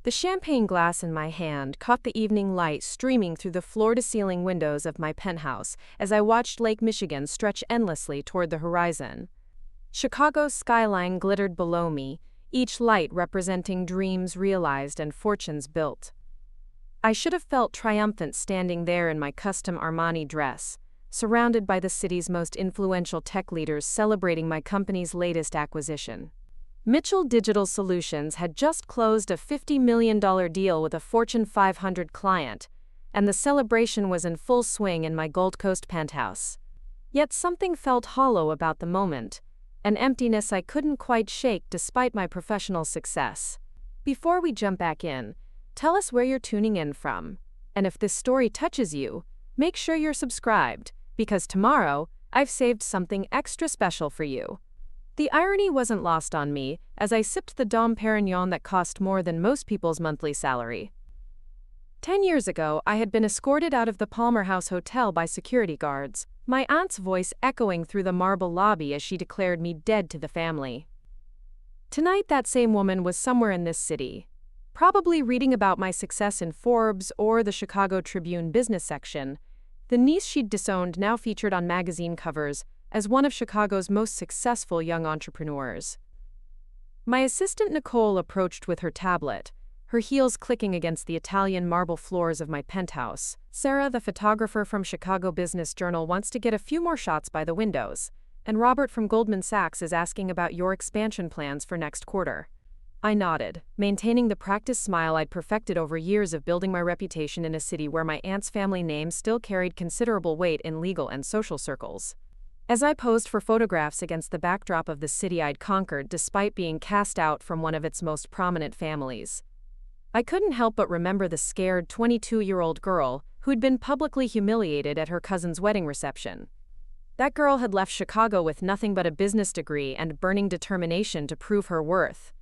The champagne glass in my hand caught the evening light streaming through the floor-to-ceiling windows of my penthouse as I watched Lake Michigan stretch endlessly toward the horizon. Chicago's skyline glittered below me, each light representing dreams realized and fortunes built. I should have felt triumphant standing there in my custom Armani dress, surrounded by the city's most influential tech leaders celebrating my company's latest acquisition. Mitchell Digital Solutions had just closed a $50 million deal with a Fortune 500 client, and the celebration was in full swing in my Gold Coast penthouse. Yet something felt hollow about the moment, an emptiness I couldn't quite shake despite my professional success. Before we jump back in, tell us where you're tuning in from, and if this story touches you, make sure you're subscribed, because tomorrow, I've saved something extra special for you. The irony wasn't lost on me as I sipped the Dom Pérignon that cost more than most people's monthly salary. 10 years ago, I had been escorted out of the Palmer House Hotel by security guards, my aunt's voice echoing through the marble lobby as she declared me dead to the family. Tonight, that same woman was somewhere in this city, probably reading about my success in Forbes or the Chicago Tribune business section. The niece she'd disowned now featured on magazine covers as one of Chicago's most successful young entrepreneurs. My assistant Nicole approached with her tablet, her heels clicking against the Italian marble floors of my penthouse. Sarah, the photographer from Chicago Business Journal, wants to get a few more shots by the windows, and Robert from Goldman Sachs is asking about your expansion plans for next quarter. I nodded, maintaining the practiced smile I'd perfected over years of building my reputation in a city where my aunt's family name still carried considerable weight in legal and social circles. As I posed for photographs against the backdrop of the city I'd conquered despite being cast out from one of its most prominent families, I couldn't help but remember the scared 22-year-old girl who'd been publicly humiliated at her cousin's wedding reception. That girl had left Chicago with nothing but a business degree and burning determination to prove her worth.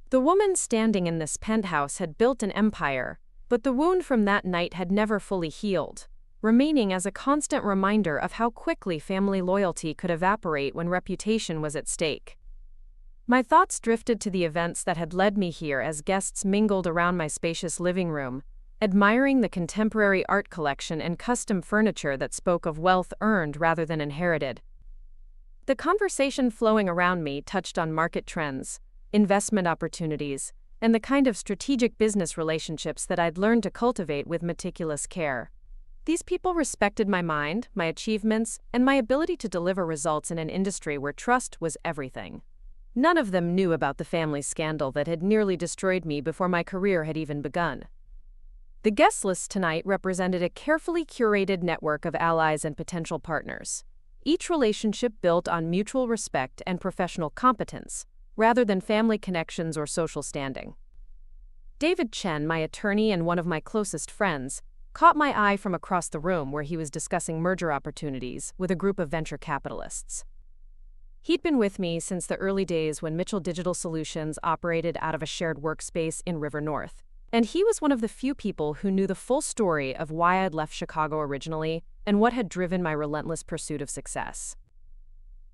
The woman standing in this penthouse had built an empire, but the wound from that night had never fully healed, remaining as a constant reminder of how quickly family loyalty could evaporate when reputation was at stake. My thoughts drifted to the events that had led me here as guests mingled around my spacious living room, admiring the contemporary art collection and custom furniture that spoke of wealth earned rather than inherited. The conversation flowing around me touched on market trends, investment opportunities, and the kind of strategic business relationships that I'd learned to cultivate with meticulous care. These people respected my mind, my achievements, and my ability to deliver results in an industry where trust was everything. None of them knew about the family scandal that had nearly destroyed me before my career had even begun. The guest list tonight represented a carefully curated network of allies and potential partners, each relationship built on mutual respect and professional competence, rather than family connections or social standing. David Chen, my attorney and one of my closest friends, caught my eye from across the room where he was discussing merger opportunities with a group of venture capitalists. He'd been with me since the early days when Mitchell Digital Solutions operated out of a shared workspace in River North, and he was one of the few people who knew the full story of why I'd left Chicago originally and what had driven my relentless pursuit of success.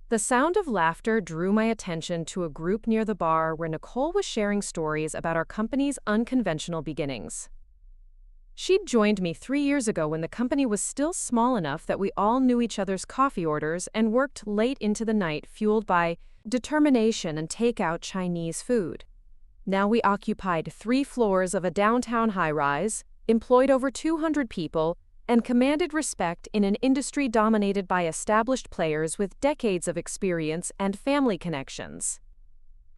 The sound of laughter drew my attention to a group near the bar where Nicole was sharing stories about our company's unconventional beginnings. She'd joined me 3 years ago when the company was still small enough that we all knew each other's coffee orders and worked late into the night fueled by determination and takeout Chinese food. Now we occupied 3 floors of a downtown high-rise, employed over 200 people, and commanded respect in an industry dominated by established players with decades of experience and family connections.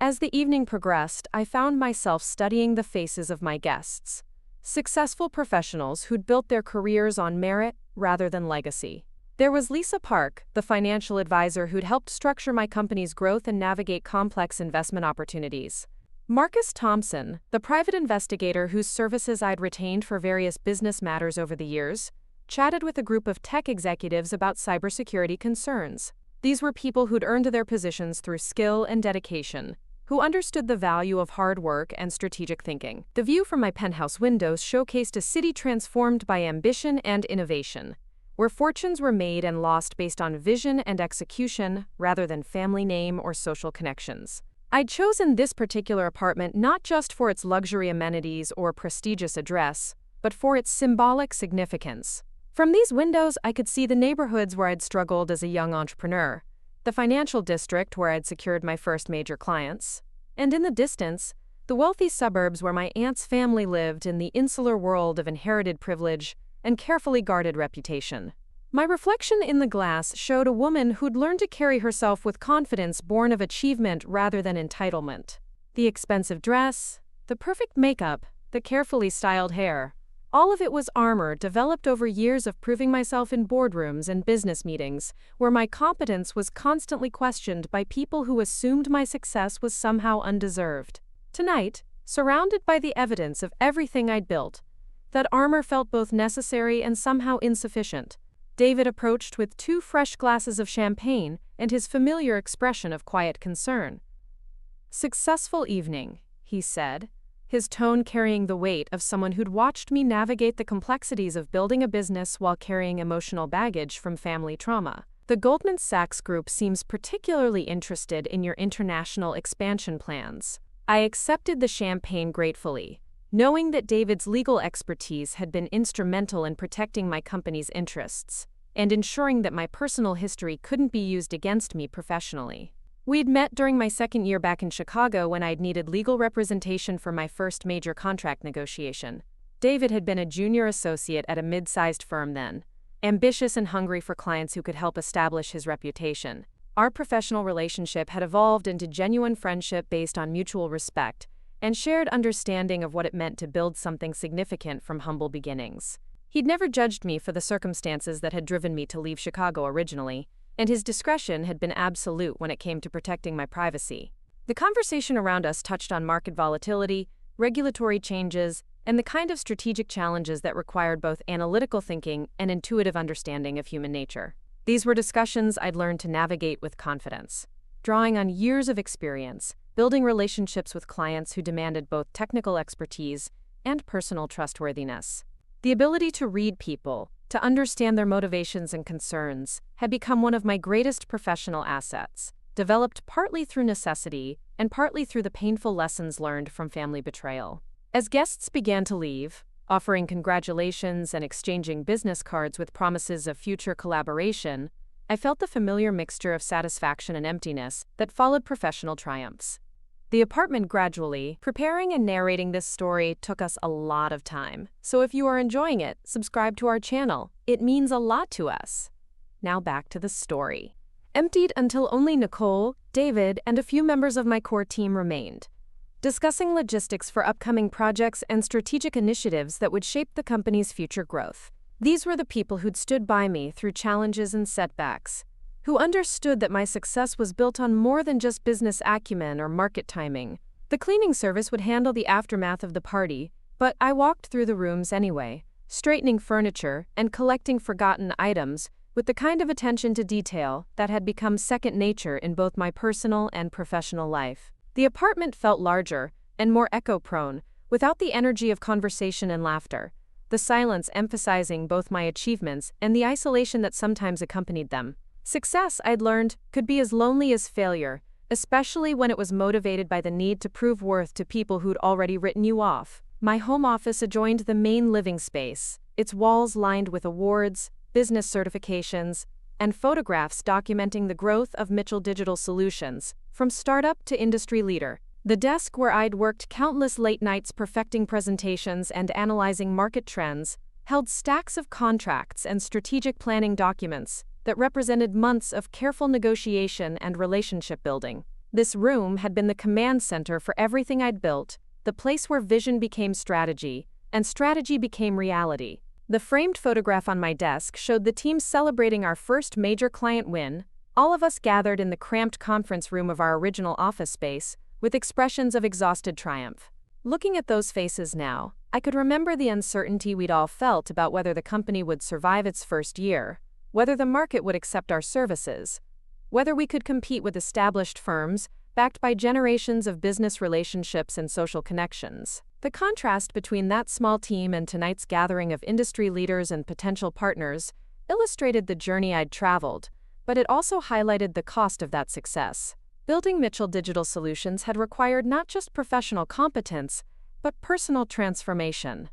As the evening progressed, I found myself studying the faces of my guests. Successful professionals who'd built their careers on merit rather than legacy. There was Lisa Park, the financial advisor who'd helped structure my company's growth and navigate complex investment opportunities. Marcus Thompson, the private investigator whose services I'd retained for various business matters over the years, chatted with a group of tech executives about cybersecurity concerns. These were people who'd earned their positions through skill and dedication, who understood the value of hard work and strategic thinking. The view from my penthouse windows showcased a city transformed by ambition and innovation, where fortunes were made and lost based on vision and execution rather than family name or social connections. I'd chosen this particular apartment not just for its luxury amenities or prestigious address, but for its symbolic significance. From these windows, I could see the neighborhoods where I'd struggled as a young entrepreneur, the financial district where I'd secured my first major clients, and in the distance, the wealthy suburbs where my aunt's family lived in the insular world of inherited privilege and carefully guarded reputation. My reflection in the glass showed a woman who'd learned to carry herself with confidence born of achievement rather than entitlement. The expensive dress, the perfect makeup, the carefully styled hair, all of it was armor developed over years of proving myself in boardrooms and business meetings, where my competence was constantly questioned by people who assumed my success was somehow undeserved. Tonight, surrounded by the evidence of everything I'd built, that armor felt both necessary and somehow insufficient. David approached with 2 fresh glasses of champagne and his familiar expression of quiet concern. "Successful evening," he said, his tone carrying the weight of someone who'd watched me navigate the complexities of building a business while carrying emotional baggage from family trauma. "The Goldman Sachs Group seems particularly interested in your international expansion plans." I accepted the champagne gratefully, knowing that David's legal expertise had been instrumental in protecting my company's interests and ensuring that my personal history couldn't be used against me professionally. We'd met during my second year back in Chicago when I'd needed legal representation for my first major contract negotiation. David had been a junior associate at a mid-sized firm then, ambitious and hungry for clients who could help establish his reputation. Our professional relationship had evolved into genuine friendship based on mutual respect and shared understanding of what it meant to build something significant from humble beginnings. He'd never judged me for the circumstances that had driven me to leave Chicago originally, and his discretion had been absolute when it came to protecting my privacy. The conversation around us touched on market volatility, regulatory changes, and the kind of strategic challenges that required both analytical thinking and intuitive understanding of human nature. These were discussions I'd learned to navigate with confidence, drawing on years of experience, building relationships with clients who demanded both technical expertise and personal trustworthiness. The ability to read people, to understand their motivations and concerns, had become one of my greatest professional assets, developed partly through necessity and partly through the painful lessons learned from family betrayal. As guests began to leave, offering congratulations and exchanging business cards with promises of future collaboration, I felt the familiar mixture of satisfaction and emptiness that followed professional triumphs. The apartment gradually, preparing and narrating this story took us a lot of time, so if you are enjoying it, subscribe to our channel. It means a lot to us. Now back to the story. Emptied until only Nicole, David, and a few members of my core team remained, discussing logistics for upcoming projects and strategic initiatives that would shape the company's future growth. These were the people who'd stood by me through challenges and setbacks, who understood that my success was built on more than just business acumen or market timing. The cleaning service would handle the aftermath of the party, but I walked through the rooms anyway, straightening furniture and collecting forgotten items with the kind of attention to detail that had become second nature in both my personal and professional life. The apartment felt larger and more echo-prone, without the energy of conversation and laughter, the silence emphasizing both my achievements and the isolation that sometimes accompanied them. Success, I'd learned, could be as lonely as failure, especially when it was motivated by the need to prove worth to people who'd already written you off. My home office adjoined the main living space, its walls lined with awards, business certifications, and photographs documenting the growth of Mitchell Digital Solutions, from startup to industry leader. The desk where I'd worked countless late nights perfecting presentations and analyzing market trends held stacks of contracts and strategic planning documents that represented months of careful negotiation and relationship building. This room had been the command center for everything I'd built, the place where vision became strategy, and strategy became reality. The framed photograph on my desk showed the team celebrating our first major client win, all of us gathered in the cramped conference room of our original office space, with expressions of exhausted triumph. Looking at those faces now, I could remember the uncertainty we'd all felt about whether the company would survive its first year, whether the market would accept our services, whether we could compete with established firms backed by generations of business relationships and social connections. The contrast between that small team and tonight's gathering of industry leaders and potential partners illustrated the journey I'd traveled, but it also highlighted the cost of that success. Building Mitchell Digital Solutions had required not just professional competence, but personal transformation.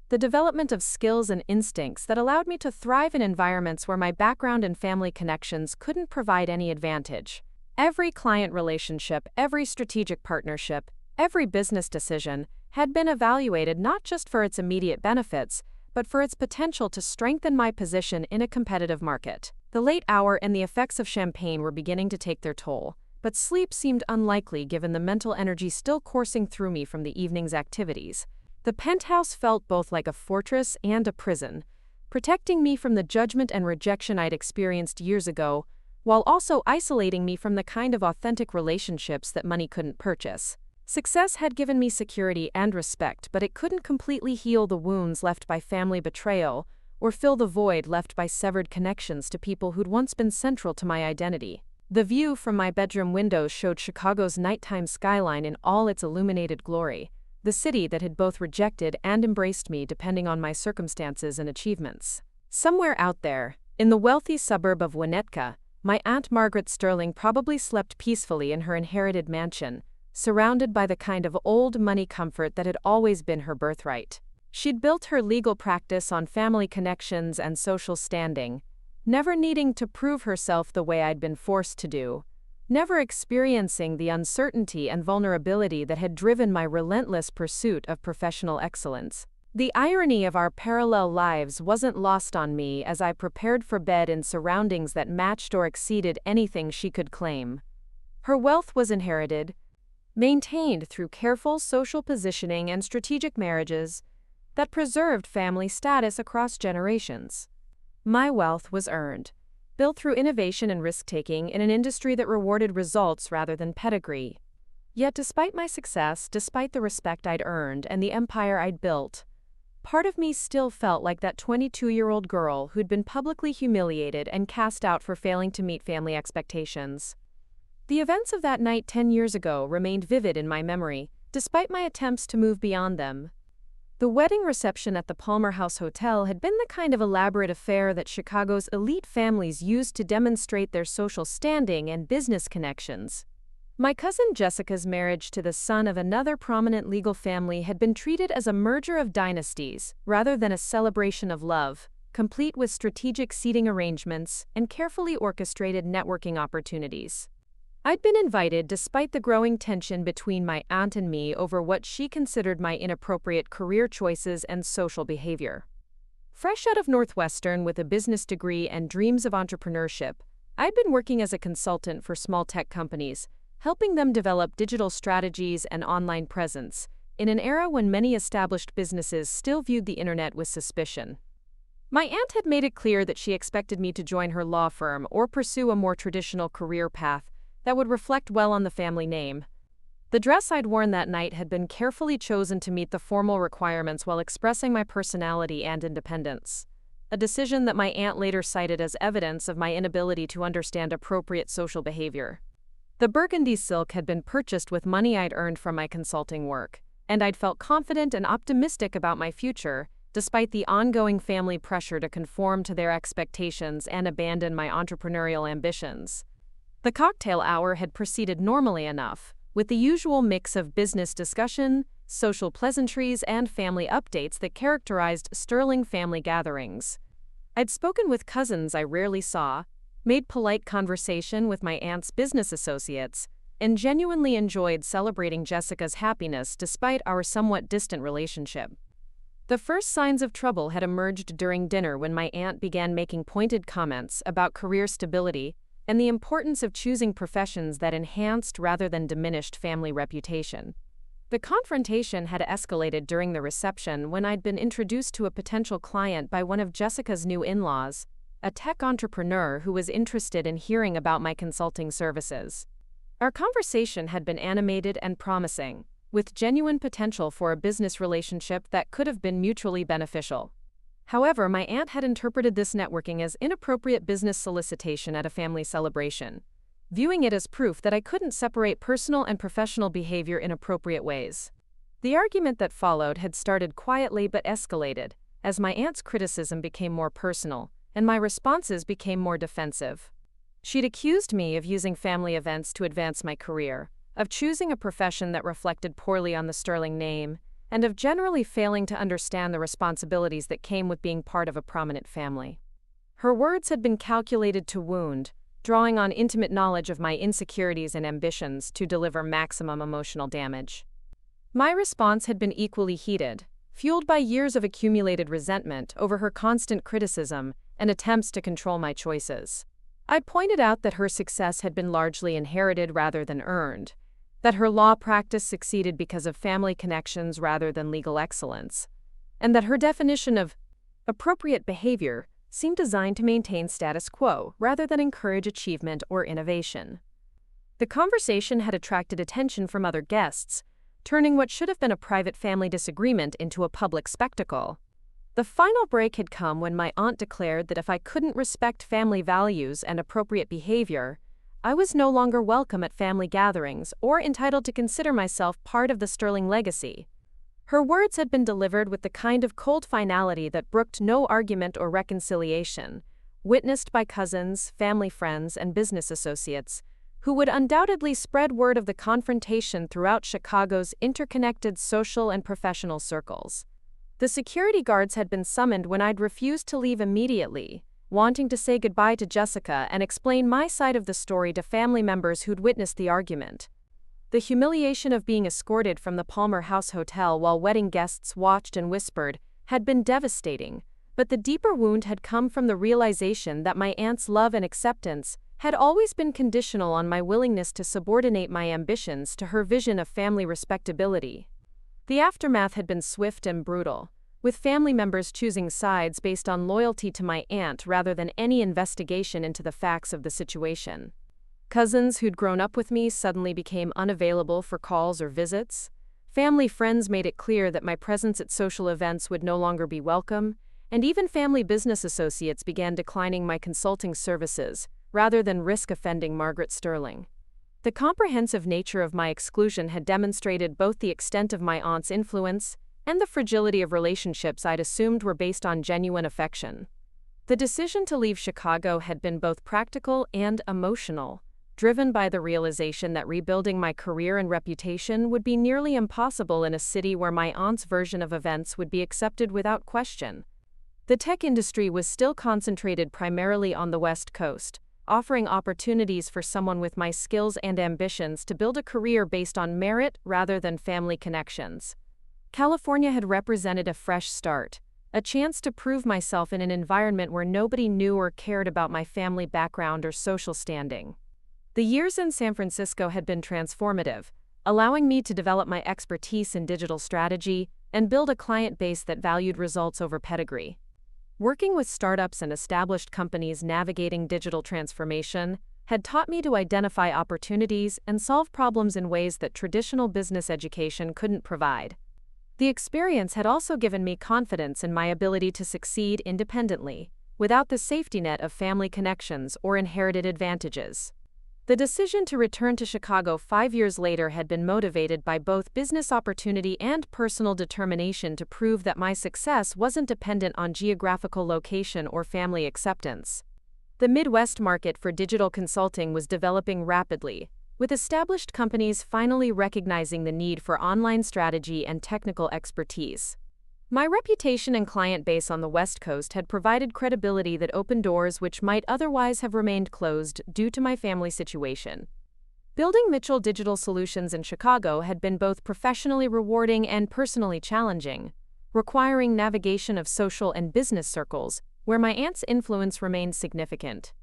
The development of skills and instincts that allowed me to thrive in environments where my background and family connections couldn't provide any advantage. Every client relationship, every strategic partnership, every business decision had been evaluated not just for its immediate benefits, but for its potential to strengthen my position in a competitive market. The late hour and the effects of champagne were beginning to take their toll, but sleep seemed unlikely given the mental energy still coursing through me from the evening's activities. The penthouse felt both like a fortress and a prison, protecting me from the judgment and rejection I'd experienced years ago, while also isolating me from the kind of authentic relationships that money couldn't purchase. Success had given me security and respect, but it couldn't completely heal the wounds left by family betrayal or fill the void left by severed connections to people who'd once been central to my identity. The view from my bedroom windows showed Chicago's nighttime skyline in all its illuminated glory, the city that had both rejected and embraced me depending on my circumstances and achievements. Somewhere out there, in the wealthy suburb of Winnetka, my Aunt Margaret Sterling probably slept peacefully in her inherited mansion, surrounded by the kind of old money comfort that had always been her birthright. She'd built her legal practice on family connections and social standing, never needing to prove herself the way I'd been forced to do, never experiencing the uncertainty and vulnerability that had driven my relentless pursuit of professional excellence. The irony of our parallel lives wasn't lost on me as I prepared for bed in surroundings that matched or exceeded anything she could claim. Her wealth was inherited, maintained through careful social positioning and strategic marriages that preserved family status across generations. My wealth was earned, built through innovation and risk-taking in an industry that rewarded results rather than pedigree. Yet despite my success, despite the respect I'd earned and the empire I'd built, part of me still felt like that 22-year-old girl who'd been publicly humiliated and cast out for failing to meet family expectations. The events of that night 10 years ago remained vivid in my memory, despite my attempts to move beyond them. The wedding reception at the Palmer House Hotel had been the kind of elaborate affair that Chicago's elite families used to demonstrate their social standing and business connections. My cousin Jessica's marriage to the son of another prominent legal family had been treated as a merger of dynasties, rather than a celebration of love, complete with strategic seating arrangements and carefully orchestrated networking opportunities. I'd been invited despite the growing tension between my aunt and me over what she considered my inappropriate career choices and social behavior. Fresh out of Northwestern with a business degree and dreams of entrepreneurship, I'd been working as a consultant for small tech companies, helping them develop digital strategies and online presence, in an era when many established businesses still viewed the internet with suspicion. My aunt had made it clear that she expected me to join her law firm or pursue a more traditional career path that would reflect well on the family name. The dress I'd worn that night had been carefully chosen to meet the formal requirements while expressing my personality and independence, a decision that my aunt later cited as evidence of my inability to understand appropriate social behavior. The burgundy silk had been purchased with money I'd earned from my consulting work, and I'd felt confident and optimistic about my future, despite the ongoing family pressure to conform to their expectations and abandon my entrepreneurial ambitions. The cocktail hour had proceeded normally enough, with the usual mix of business discussion, social pleasantries, and family updates that characterized Sterling family gatherings. I'd spoken with cousins I rarely saw, made polite conversation with my aunt's business associates, and genuinely enjoyed celebrating Jessica's happiness despite our somewhat distant relationship. The first signs of trouble had emerged during dinner when my aunt began making pointed comments about career stability and the importance of choosing professions that enhanced rather than diminished family reputation. The confrontation had escalated during the reception when I'd been introduced to a potential client by one of Jessica's new in-laws, a tech entrepreneur who was interested in hearing about my consulting services. Our conversation had been animated and promising, with genuine potential for a business relationship that could have been mutually beneficial. However, my aunt had interpreted this networking as inappropriate business solicitation at a family celebration, viewing it as proof that I couldn't separate personal and professional behavior in appropriate ways. The argument that followed had started quietly but escalated, as my aunt's criticism became more personal, and my responses became more defensive. She'd accused me of using family events to advance my career, of choosing a profession that reflected poorly on the sterling name, and of generally failing to understand the responsibilities that came with being part of a prominent family. Her words had been calculated to wound, drawing on intimate knowledge of my insecurities and ambitions to deliver maximum emotional damage. My response had been equally heated, fueled by years of accumulated resentment over her constant criticism and attempts to control my choices. I pointed out that her success had been largely inherited rather than earned, that her law practice succeeded because of family connections rather than legal excellence, and that her definition of appropriate behavior seemed designed to maintain status quo rather than encourage achievement or innovation. The conversation had attracted attention from other guests, turning what should have been a private family disagreement into a public spectacle. The final break had come when my aunt declared that if I couldn't respect family values and appropriate behavior, I was no longer welcome at family gatherings or entitled to consider myself part of the sterling legacy. Her words had been delivered with the kind of cold finality that brooked no argument or reconciliation, witnessed by cousins, family friends, and business associates, who would undoubtedly spread word of the confrontation throughout Chicago's interconnected social and professional circles. The security guards had been summoned when I'd refused to leave immediately, wanting to say goodbye to Jessica and explain my side of the story to family members who'd witnessed the argument. The humiliation of being escorted from the Palmer House Hotel while wedding guests watched and whispered had been devastating, but the deeper wound had come from the realization that my aunt's love and acceptance had always been conditional on my willingness to subordinate my ambitions to her vision of family respectability. The aftermath had been swift and brutal, with family members choosing sides based on loyalty to my aunt rather than any investigation into the facts of the situation. Cousins who'd grown up with me suddenly became unavailable for calls or visits. Family friends made it clear that my presence at social events would no longer be welcome, and even family business associates began declining my consulting services rather than risk offending Margaret Sterling. The comprehensive nature of my exclusion had demonstrated both the extent of my aunt's influence and the fragility of relationships I'd assumed were based on genuine affection. The decision to leave Chicago had been both practical and emotional, driven by the realization that rebuilding my career and reputation would be nearly impossible in a city where my aunt's version of events would be accepted without question. The tech industry was still concentrated primarily on the West Coast, offering opportunities for someone with my skills and ambitions to build a career based on merit rather than family connections. California had represented a fresh start, a chance to prove myself in an environment where nobody knew or cared about my family background or social standing. The years in San Francisco had been transformative, allowing me to develop my expertise in digital strategy and build a client base that valued results over pedigree. Working with startups and established companies navigating digital transformation had taught me to identify opportunities and solve problems in ways that traditional business education couldn't provide. The experience had also given me confidence in my ability to succeed independently, without the safety net of family connections or inherited advantages. The decision to return to Chicago 5 years later had been motivated by both business opportunity and personal determination to prove that my success wasn't dependent on geographical location or family acceptance. The Midwest market for digital consulting was developing rapidly, with established companies finally recognizing the need for online strategy and technical expertise. My reputation and client base on the West Coast had provided credibility that opened doors which might otherwise have remained closed due to my family situation. Building Mitchell Digital Solutions in Chicago had been both professionally rewarding and personally challenging, requiring navigation of social and business circles where my aunt's influence remained significant.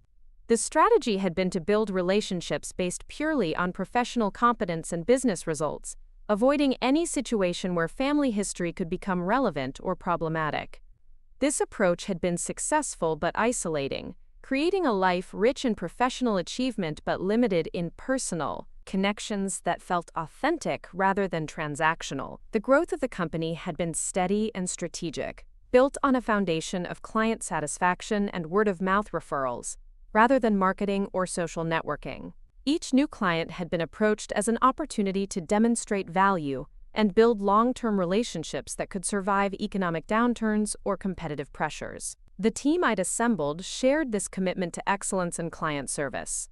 The strategy had been to build relationships based purely on professional competence and business results, avoiding any situation where family history could become relevant or problematic. This approach had been successful but isolating, creating a life rich in professional achievement but limited in personal connections that felt authentic rather than transactional. The growth of the company had been steady and strategic, built on a foundation of client satisfaction and word-of-mouth referrals, rather than marketing or social networking. Each new client had been approached as an opportunity to demonstrate value and build long-term relationships that could survive economic downturns or competitive pressures. The team I'd assembled shared this commitment to excellence and client service,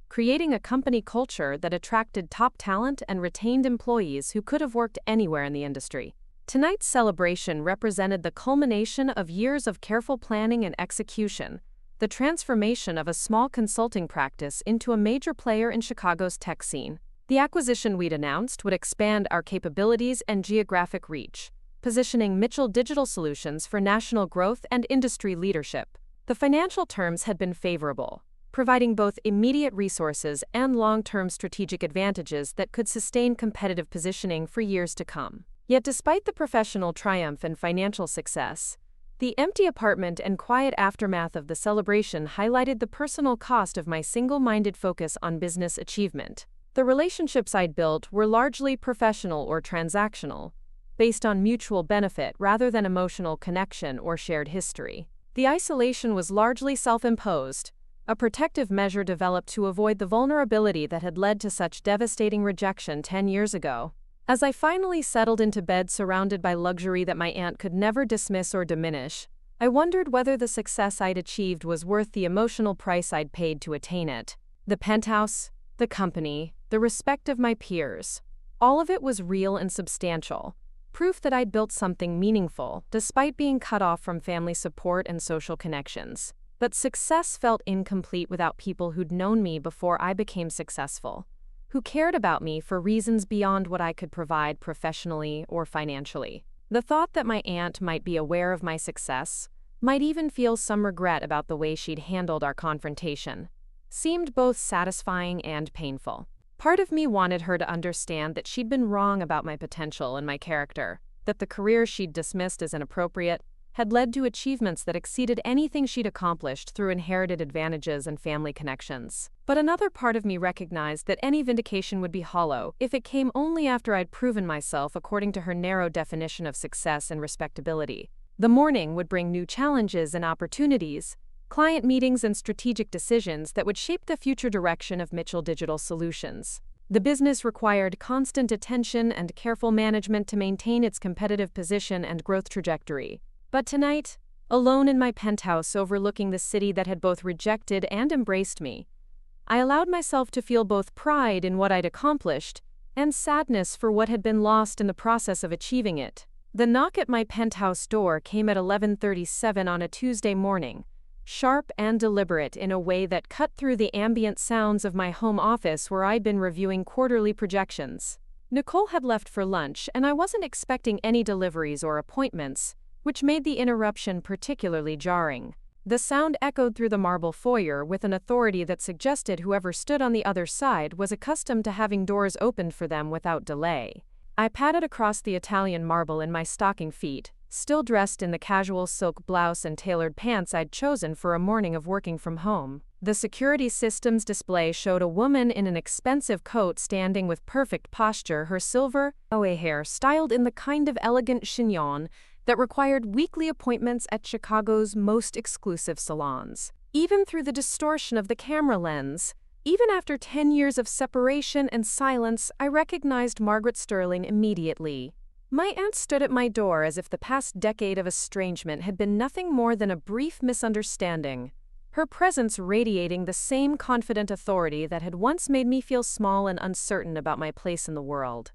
creating a company culture that attracted top talent and retained employees who could have worked anywhere in the industry. Tonight's celebration represented the culmination of years of careful planning and execution, the transformation of a small consulting practice into a major player in Chicago's tech scene. The acquisition we'd announced would expand our capabilities and geographic reach, positioning Mitchell Digital Solutions for national growth and industry leadership. The financial terms had been favorable, providing both immediate resources and long-term strategic advantages that could sustain competitive positioning for years to come. Yet despite the professional triumph and financial success, the empty apartment and quiet aftermath of the celebration highlighted the personal cost of my single-minded focus on business achievement. The relationships I'd built were largely professional or transactional, based on mutual benefit rather than emotional connection or shared history. The isolation was largely self-imposed, a protective measure developed to avoid the vulnerability that had led to such devastating rejection 10 years ago. As I finally settled into bed surrounded by luxury that my aunt could never dismiss or diminish, I wondered whether the success I'd achieved was worth the emotional price I'd paid to attain it. The penthouse, the company, the respect of my peers, all of it was real and substantial, proof that I'd built something meaningful despite being cut off from family support and social connections. But success felt incomplete without people who'd known me before I became successful, who cared about me for reasons beyond what I could provide professionally or financially. The thought that my aunt might be aware of my success, might even feel some regret about the way she'd handled our confrontation, seemed both satisfying and painful. Part of me wanted her to understand that she'd been wrong about my potential and my character, that the career she'd dismissed as inappropriate had led to achievements that exceeded anything she'd accomplished through inherited advantages and family connections. But another part of me recognized that any vindication would be hollow if it came only after I'd proven myself according to her narrow definition of success and respectability. The morning would bring new challenges and opportunities, client meetings and strategic decisions that would shape the future direction of Mitchell Digital Solutions. The business required constant attention and careful management to maintain its competitive position and growth trajectory. But tonight, alone in my penthouse overlooking the city that had both rejected and embraced me, I allowed myself to feel both pride in what I'd accomplished and sadness for what had been lost in the process of achieving it. The knock at my penthouse door came at 11:37 on a Tuesday morning, sharp and deliberate in a way that cut through the ambient sounds of my home office where I'd been reviewing quarterly projections. Nicole had left for lunch, and I wasn't expecting any deliveries or appointments, which made the interruption particularly jarring. The sound echoed through the marble foyer with an authority that suggested whoever stood on the other side was accustomed to having doors opened for them without delay. I padded across the Italian marble in my stocking feet, still dressed in the casual silk blouse and tailored pants I'd chosen for a morning of working from home. The security systems display showed a woman in an expensive coat standing with perfect posture, her silver hair styled in the kind of elegant chignon that required weekly appointments at Chicago's most exclusive salons. Even through the distortion of the camera lens, even after 10 years of separation and silence, I recognized Margaret Sterling immediately. My aunt stood at my door as if the past decade of estrangement had been nothing more than a brief misunderstanding, her presence radiating the same confident authority that had once made me feel small and uncertain about my place in the world.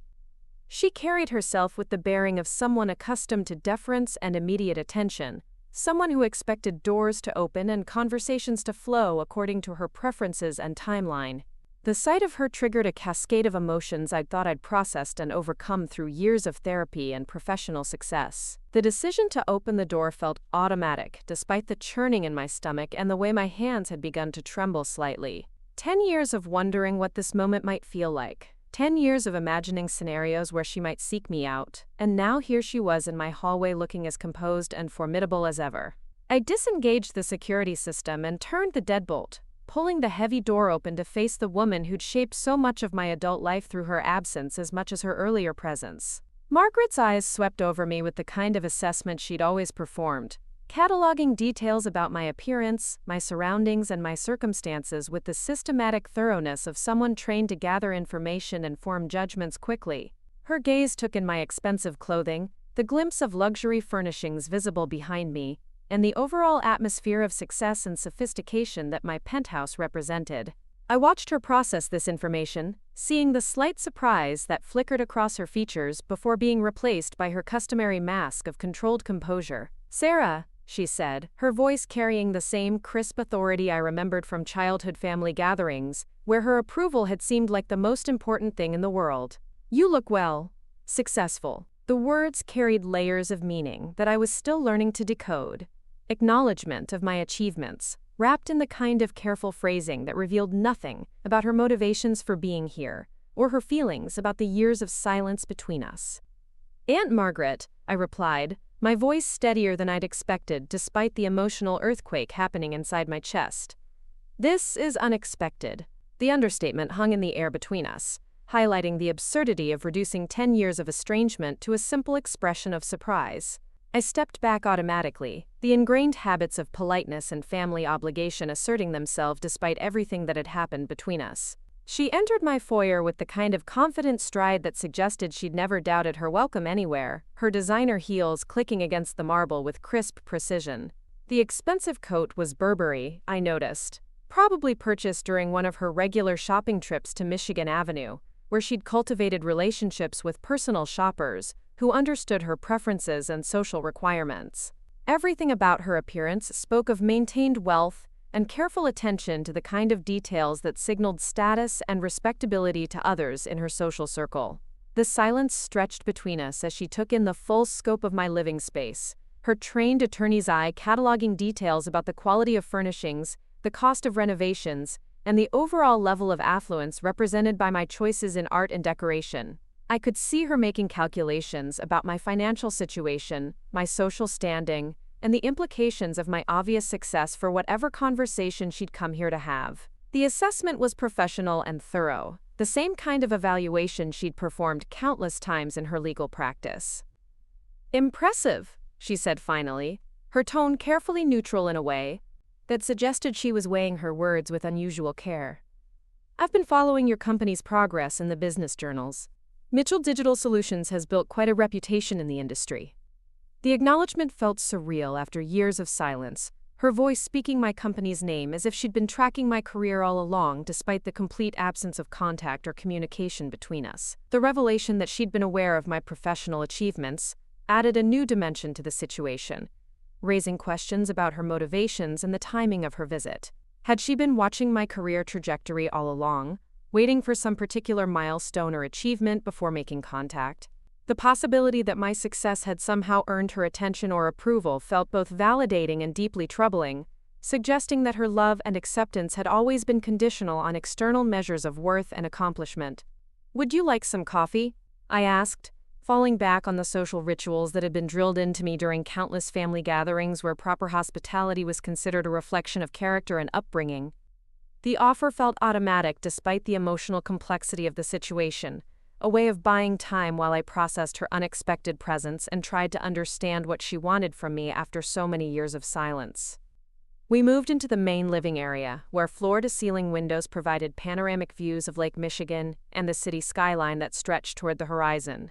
She carried herself with the bearing of someone accustomed to deference and immediate attention, someone who expected doors to open and conversations to flow according to her preferences and timeline. The sight of her triggered a cascade of emotions I'd thought I'd processed and overcome through years of therapy and professional success. The decision to open the door felt automatic, despite the churning in my stomach and the way my hands had begun to tremble slightly. 10 years of wondering what this moment might feel like. 10 years of imagining scenarios where she might seek me out, and now here she was in my hallway looking as composed and formidable as ever. I disengaged the security system and turned the deadbolt, pulling the heavy door open to face the woman who'd shaped so much of my adult life through her absence as much as her earlier presence. Margaret's eyes swept over me with the kind of assessment she'd always performed, cataloging details about my appearance, my surroundings, and my circumstances with the systematic thoroughness of someone trained to gather information and form judgments quickly. Her gaze took in my expensive clothing, the glimpse of luxury furnishings visible behind me, and the overall atmosphere of success and sophistication that my penthouse represented. I watched her process this information, seeing the slight surprise that flickered across her features before being replaced by her customary mask of controlled composure. "Sarah," she said, her voice carrying the same crisp authority I remembered from childhood family gatherings, where her approval had seemed like the most important thing in the world. "You look well. Successful." The words carried layers of meaning that I was still learning to decode. Acknowledgement of my achievements, wrapped in the kind of careful phrasing that revealed nothing about her motivations for being here, or her feelings about the years of silence between us. "Aunt Margaret," I replied, my voice steadier than I'd expected despite the emotional earthquake happening inside my chest. "This is unexpected." The understatement hung in the air between us, highlighting the absurdity of reducing 10 years of estrangement to a simple expression of surprise. I stepped back automatically, the ingrained habits of politeness and family obligation asserting themselves despite everything that had happened between us. She entered my foyer with the kind of confident stride that suggested she'd never doubted her welcome anywhere, her designer heels clicking against the marble with crisp precision. The expensive coat was Burberry, I noticed, probably purchased during one of her regular shopping trips to Michigan Avenue, where she'd cultivated relationships with personal shoppers who understood her preferences and social requirements. Everything about her appearance spoke of maintained wealth and careful attention to the kind of details that signaled status and respectability to others in her social circle. The silence stretched between us as she took in the full scope of my living space, her trained attorney's eye cataloging details about the quality of furnishings, the cost of renovations, and the overall level of affluence represented by my choices in art and decoration. I could see her making calculations about my financial situation, my social standing, and the implications of my obvious success for whatever conversation she'd come here to have. The assessment was professional and thorough, the same kind of evaluation she'd performed countless times in her legal practice. "Impressive," she said finally, her tone carefully neutral in a way that suggested she was weighing her words with unusual care. "I've been following your company's progress in the business journals. Mitchell Digital Solutions has built quite a reputation in the industry." The acknowledgement felt surreal after years of silence, her voice speaking my company's name as if she'd been tracking my career all along despite the complete absence of contact or communication between us. The revelation that she'd been aware of my professional achievements added a new dimension to the situation, raising questions about her motivations and the timing of her visit. Had she been watching my career trajectory all along, waiting for some particular milestone or achievement before making contact? The possibility that my success had somehow earned her attention or approval felt both validating and deeply troubling, suggesting that her love and acceptance had always been conditional on external measures of worth and accomplishment. "Would you like some coffee?" I asked, falling back on the social rituals that had been drilled into me during countless family gatherings where proper hospitality was considered a reflection of character and upbringing. The offer felt automatic despite the emotional complexity of the situation, a way of buying time while I processed her unexpected presence and tried to understand what she wanted from me after so many years of silence. We moved into the main living area, where floor-to-ceiling windows provided panoramic views of Lake Michigan and the city skyline that stretched toward the horizon.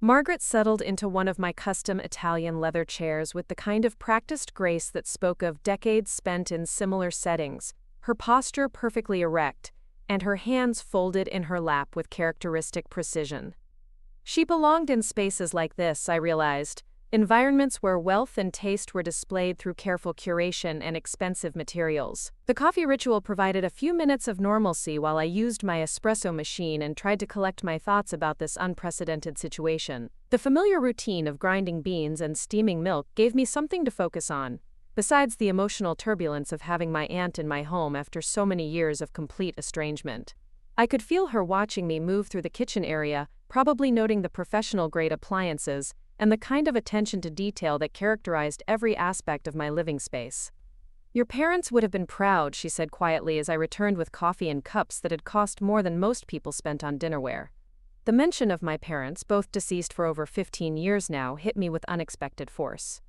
Margaret settled into one of my custom Italian leather chairs with the kind of practiced grace that spoke of decades spent in similar settings, her posture perfectly erect, and her hands folded in her lap with characteristic precision. She belonged in spaces like this, I realized, environments where wealth and taste were displayed through careful curation and expensive materials. The coffee ritual provided a few minutes of normalcy while I used my espresso machine and tried to collect my thoughts about this unprecedented situation. The familiar routine of grinding beans and steaming milk gave me something to focus on, besides the emotional turbulence of having my aunt in my home after so many years of complete estrangement. I could feel her watching me move through the kitchen area, probably noting the professional-grade appliances and the kind of attention to detail that characterized every aspect of my living space. "Your parents would have been proud," she said quietly as I returned with coffee in cups that had cost more than most people spent on dinnerware. The mention of my parents, both deceased for over 15 years now, hit me with unexpected force.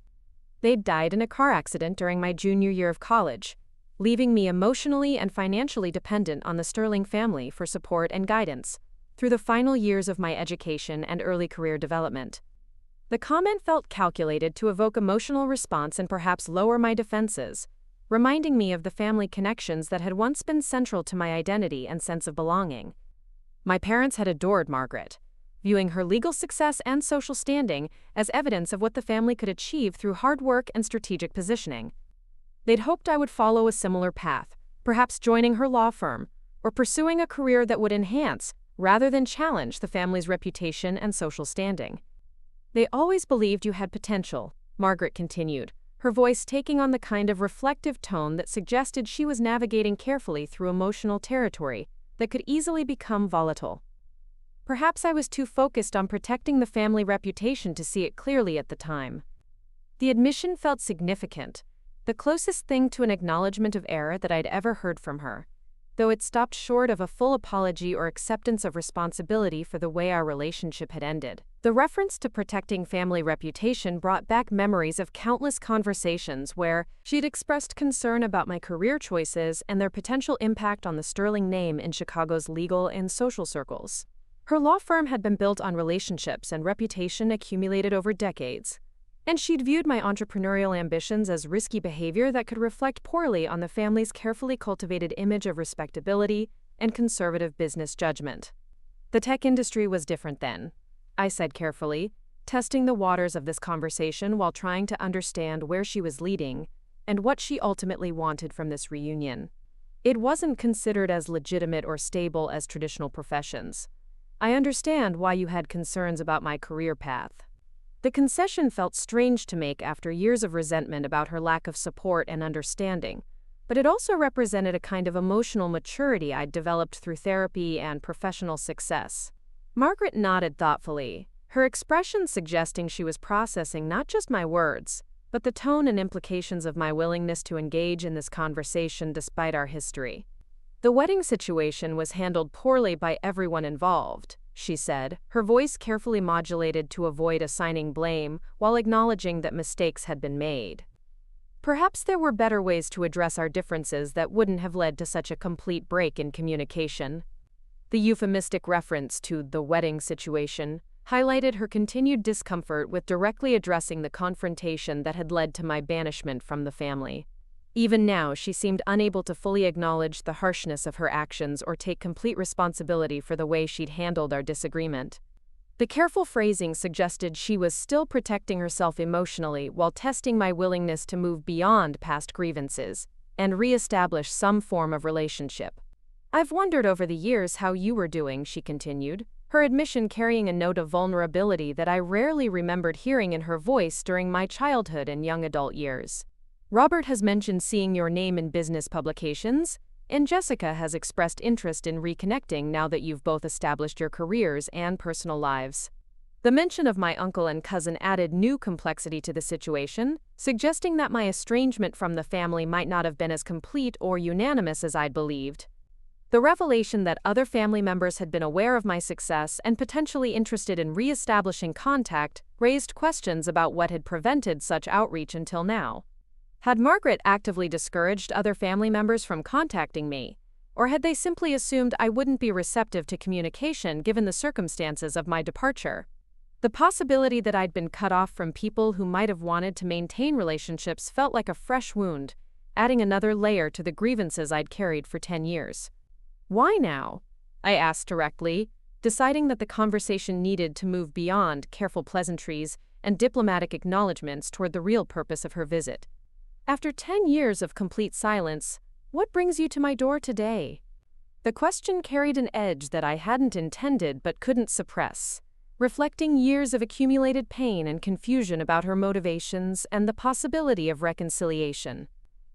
They'd died in a car accident during my junior year of college, leaving me emotionally and financially dependent on the Sterling family for support and guidance through the final years of my education and early career development. The comment felt calculated to evoke emotional response and perhaps lower my defenses, reminding me of the family connections that had once been central to my identity and sense of belonging. My parents had adored Margaret, viewing her legal success and social standing as evidence of what the family could achieve through hard work and strategic positioning. They'd hoped I would follow a similar path, perhaps joining her law firm, or pursuing a career that would enhance, rather than challenge, the family's reputation and social standing. They always believed you had potential, Margaret continued, her voice taking on the kind of reflective tone that suggested she was navigating carefully through emotional territory that could easily become volatile. Perhaps I was too focused on protecting the family reputation to see it clearly at the time. The admission felt significant, the closest thing to an acknowledgement of error that I'd ever heard from her, though it stopped short of a full apology or acceptance of responsibility for the way our relationship had ended. The reference to protecting family reputation brought back memories of countless conversations where she'd expressed concern about my career choices and their potential impact on the sterling name in Chicago's legal and social circles. Her law firm had been built on relationships and reputation accumulated over decades, and she'd viewed my entrepreneurial ambitions as risky behavior that could reflect poorly on the family's carefully cultivated image of respectability and conservative business judgment. The tech industry was different then, I said carefully, testing the waters of this conversation while trying to understand where she was leading and what she ultimately wanted from this reunion. It wasn't considered as legitimate or stable as traditional professions. I understand why you had concerns about my career path. The concession felt strange to make after years of resentment about her lack of support and understanding, but it also represented a kind of emotional maturity I'd developed through therapy and professional success. Margaret nodded thoughtfully, her expression suggesting she was processing not just my words, but the tone and implications of my willingness to engage in this conversation despite our history. The wedding situation was handled poorly by everyone involved, she said, her voice carefully modulated to avoid assigning blame while acknowledging that mistakes had been made. Perhaps there were better ways to address our differences that wouldn't have led to such a complete break in communication. The euphemistic reference to the wedding situation highlighted her continued discomfort with directly addressing the confrontation that had led to my banishment from the family. Even now, she seemed unable to fully acknowledge the harshness of her actions or take complete responsibility for the way she'd handled our disagreement. The careful phrasing suggested she was still protecting herself emotionally while testing my willingness to move beyond past grievances and re-establish some form of relationship. I've wondered over the years how you were doing, she continued, her admission carrying a note of vulnerability that I rarely remembered hearing in her voice during my childhood and young adult years. Robert has mentioned seeing your name in business publications, and Jessica has expressed interest in reconnecting now that you've both established your careers and personal lives. The mention of my uncle and cousin added new complexity to the situation, suggesting that my estrangement from the family might not have been as complete or unanimous as I'd believed. The revelation that other family members had been aware of my success and potentially interested in re-establishing contact raised questions about what had prevented such outreach until now. Had Margaret actively discouraged other family members from contacting me, or had they simply assumed I wouldn't be receptive to communication given the circumstances of my departure? The possibility that I'd been cut off from people who might have wanted to maintain relationships felt like a fresh wound, adding another layer to the grievances I'd carried for 10 years. Why now? I asked directly, deciding that the conversation needed to move beyond careful pleasantries and diplomatic acknowledgments toward the real purpose of her visit. After 10 years of complete silence, what brings you to my door today? The question carried an edge that I hadn't intended but couldn't suppress, reflecting years of accumulated pain and confusion about her motivations and the possibility of reconciliation.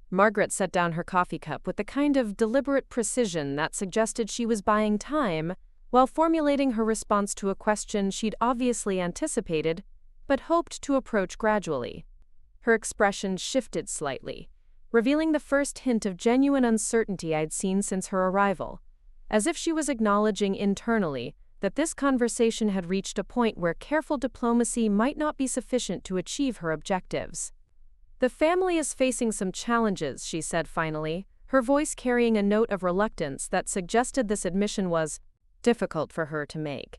Margaret set down her coffee cup with the kind of deliberate precision that suggested she was buying time while formulating her response to a question she'd obviously anticipated but hoped to approach gradually. Her expression shifted slightly, revealing the first hint of genuine uncertainty I'd seen since her arrival, as if she was acknowledging internally that this conversation had reached a point where careful diplomacy might not be sufficient to achieve her objectives. The family is facing some challenges, she said finally, her voice carrying a note of reluctance that suggested this admission was difficult for her to make.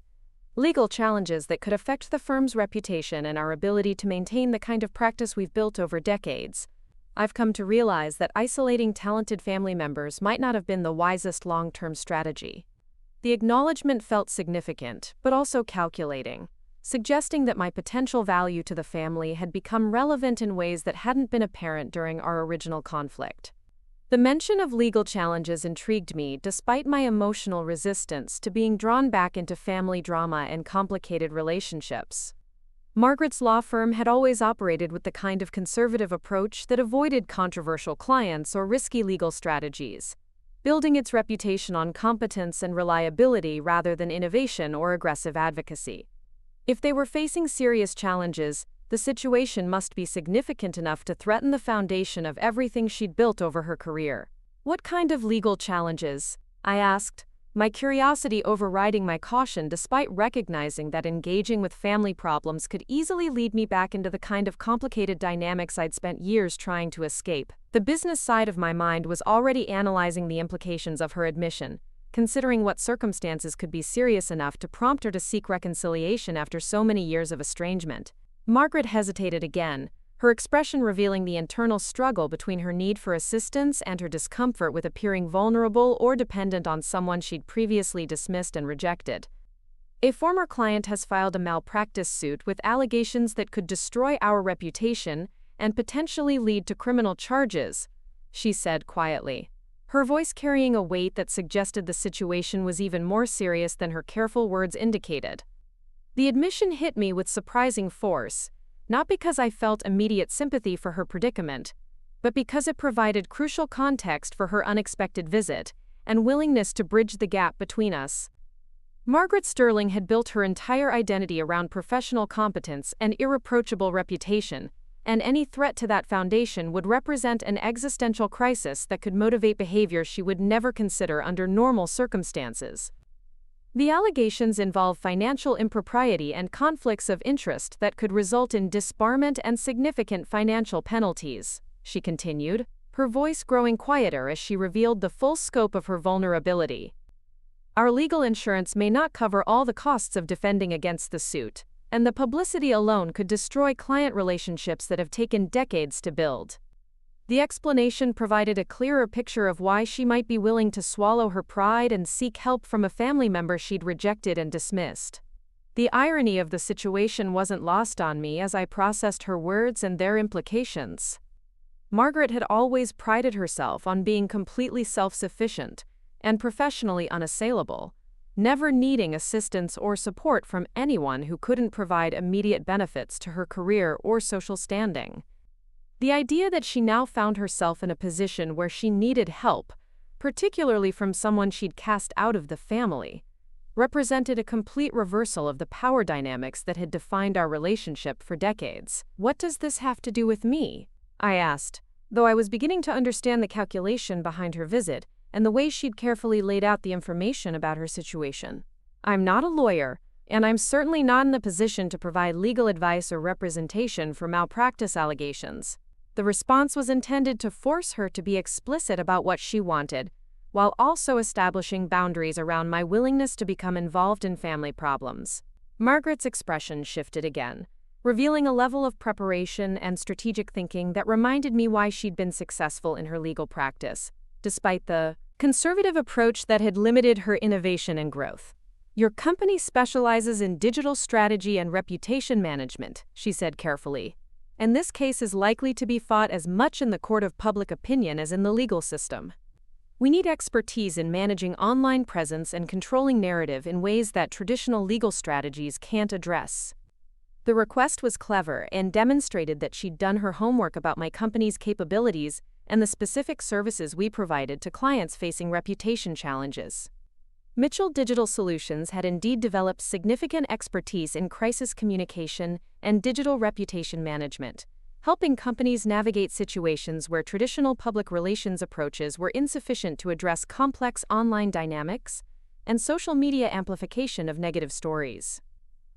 Legal challenges that could affect the firm's reputation and our ability to maintain the kind of practice we've built over decades. I've come to realize that isolating talented family members might not have been the wisest long-term strategy. The acknowledgement felt significant, but also calculating, suggesting that my potential value to the family had become relevant in ways that hadn't been apparent during our original conflict. The mention of legal challenges intrigued me despite my emotional resistance to being drawn back into family drama and complicated relationships. Margaret's law firm had always operated with the kind of conservative approach that avoided controversial clients or risky legal strategies, building its reputation on competence and reliability rather than innovation or aggressive advocacy. If they were facing serious challenges, the situation must be significant enough to threaten the foundation of everything she'd built over her career. What kind of legal challenges? I asked, my curiosity overriding my caution despite recognizing that engaging with family problems could easily lead me back into the kind of complicated dynamics I'd spent years trying to escape. The business side of my mind was already analyzing the implications of her admission, considering what circumstances could be serious enough to prompt her to seek reconciliation after so many years of estrangement. Margaret hesitated again, her expression revealing the internal struggle between her need for assistance and her discomfort with appearing vulnerable or dependent on someone she'd previously dismissed and rejected. A former client has filed a malpractice suit with allegations that could destroy our reputation and potentially lead to criminal charges, she said quietly, her voice carrying a weight that suggested the situation was even more serious than her careful words indicated. The admission hit me with surprising force, not because I felt immediate sympathy for her predicament, but because it provided crucial context for her unexpected visit and willingness to bridge the gap between us. Margaret Sterling had built her entire identity around professional competence and irreproachable reputation, and any threat to that foundation would represent an existential crisis that could motivate behavior she would never consider under normal circumstances. The allegations involve financial impropriety and conflicts of interest that could result in disbarment and significant financial penalties, she continued, her voice growing quieter as she revealed the full scope of her vulnerability. Our legal insurance may not cover all the costs of defending against the suit, and the publicity alone could destroy client relationships that have taken decades to build. The explanation provided a clearer picture of why she might be willing to swallow her pride and seek help from a family member she'd rejected and dismissed. The irony of the situation wasn't lost on me as I processed her words and their implications. Margaret had always prided herself on being completely self-sufficient and professionally unassailable, never needing assistance or support from anyone who couldn't provide immediate benefits to her career or social standing. The idea that she now found herself in a position where she needed help, particularly from someone she'd cast out of the family, represented a complete reversal of the power dynamics that had defined our relationship for decades. What does this have to do with me? I asked, though I was beginning to understand the calculation behind her visit and the way she'd carefully laid out the information about her situation. I'm not a lawyer, and I'm certainly not in the position to provide legal advice or representation for malpractice allegations. The response was intended to force her to be explicit about what she wanted, while also establishing boundaries around my willingness to become involved in family problems. Margaret's expression shifted again, revealing a level of preparation and strategic thinking that reminded me why she'd been successful in her legal practice, despite the conservative approach that had limited her innovation and growth. Your company specializes in digital strategy and reputation management, she said carefully, and this case is likely to be fought as much in the court of public opinion as in the legal system. We need expertise in managing online presence and controlling narrative in ways that traditional legal strategies can't address. The request was clever and demonstrated that she'd done her homework about my company's capabilities and the specific services we provided to clients facing reputation challenges. Mitchell Digital Solutions had indeed developed significant expertise in crisis communication and digital reputation management, helping companies navigate situations where traditional public relations approaches were insufficient to address complex online dynamics and social media amplification of negative stories.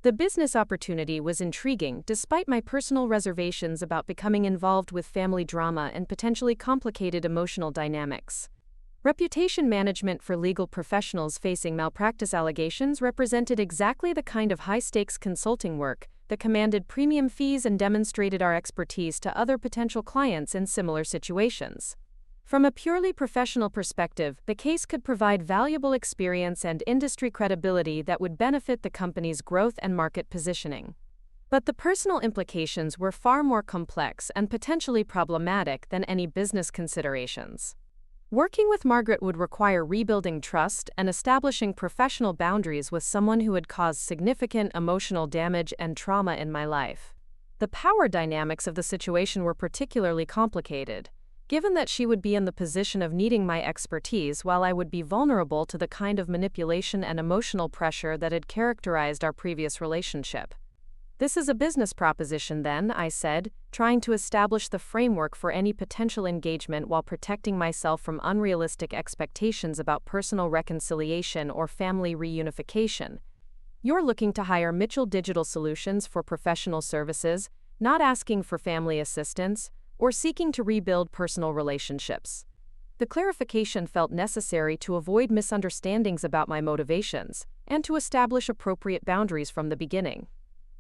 The business opportunity was intriguing despite my personal reservations about becoming involved with family drama and potentially complicated emotional dynamics. Reputation management for legal professionals facing malpractice allegations represented exactly the kind of high-stakes consulting work that commanded premium fees and demonstrated our expertise to other potential clients in similar situations. From a purely professional perspective, the case could provide valuable experience and industry credibility that would benefit the company's growth and market positioning. But the personal implications were far more complex and potentially problematic than any business considerations. Working with Margaret would require rebuilding trust and establishing professional boundaries with someone who had caused significant emotional damage and trauma in my life. The power dynamics of the situation were particularly complicated, given that she would be in the position of needing my expertise while I would be vulnerable to the kind of manipulation and emotional pressure that had characterized our previous relationship. "This is a business proposition then," I said, trying to establish the framework for any potential engagement while protecting myself from unrealistic expectations about personal reconciliation or family reunification. "You're looking to hire Mitchell Digital Solutions for professional services, not asking for family assistance, or seeking to rebuild personal relationships." The clarification felt necessary to avoid misunderstandings about my motivations and to establish appropriate boundaries from the beginning.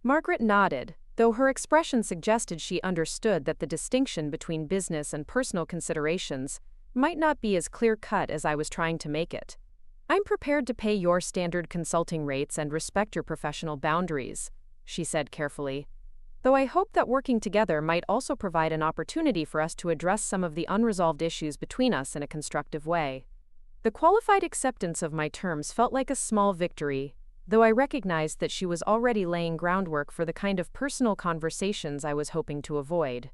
Margaret nodded, though her expression suggested she understood that the distinction between business and personal considerations might not be as clear-cut as I was trying to make it. "I'm prepared to pay your standard consulting rates and respect your professional boundaries," she said carefully, "though I hope that working together might also provide an opportunity for us to address some of the unresolved issues between us in a constructive way." The qualified acceptance of my terms felt like a small victory, though I recognized that she was already laying groundwork for the kind of personal conversations I was hoping to avoid.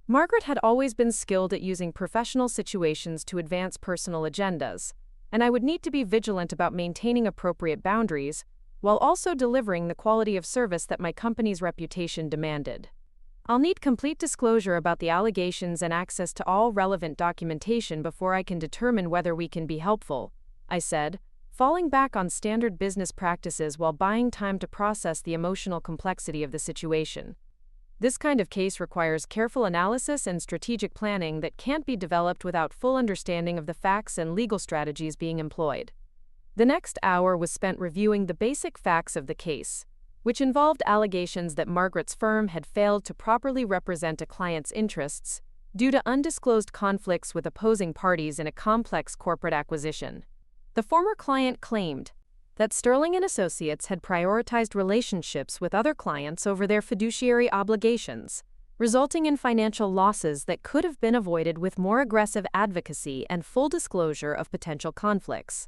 Margaret had always been skilled at using professional situations to advance personal agendas, and I would need to be vigilant about maintaining appropriate boundaries, while also delivering the quality of service that my company's reputation demanded. "I'll need complete disclosure about the allegations and access to all relevant documentation before I can determine whether we can be helpful," I said, falling back on standard business practices while buying time to process the emotional complexity of the situation. "This kind of case requires careful analysis and strategic planning that can't be developed without full understanding of the facts and legal strategies being employed." The next hour was spent reviewing the basic facts of the case, which involved allegations that Margaret's firm had failed to properly represent a client's interests due to undisclosed conflicts with opposing parties in a complex corporate acquisition. The former client claimed that Sterling & Associates had prioritized relationships with other clients over their fiduciary obligations, resulting in financial losses that could have been avoided with more aggressive advocacy and full disclosure of potential conflicts.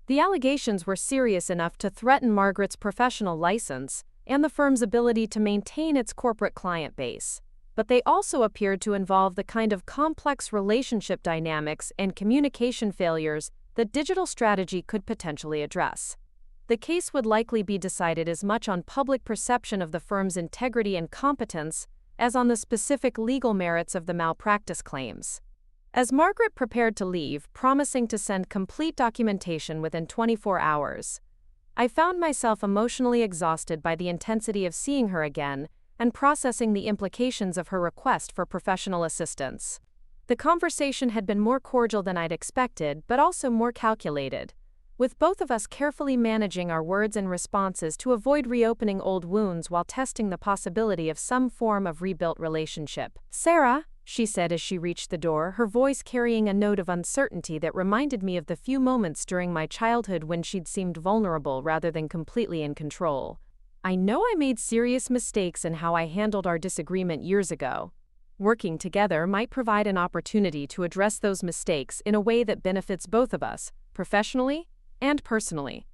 The allegations were serious enough to threaten Margaret's professional license and the firm's ability to maintain its corporate client base, but they also appeared to involve the kind of complex relationship dynamics and communication failures that digital strategy could potentially address. The case would likely be decided as much on public perception of the firm's integrity and competence as on the specific legal merits of the malpractice claims. As Margaret prepared to leave, promising to send complete documentation within 24 hours, I found myself emotionally exhausted by the intensity of seeing her again and processing the implications of her request for professional assistance. The conversation had been more cordial than I'd expected, but also more calculated, with both of us carefully managing our words and responses to avoid reopening old wounds while testing the possibility of some form of rebuilt relationship. "Sarah," she said as she reached the door, her voice carrying a note of uncertainty that reminded me of the few moments during my childhood when she'd seemed vulnerable rather than completely in control. "I know I made serious mistakes in how I handled our disagreement years ago. Working together might provide an opportunity to address those mistakes in a way that benefits both of us, professionally and personally."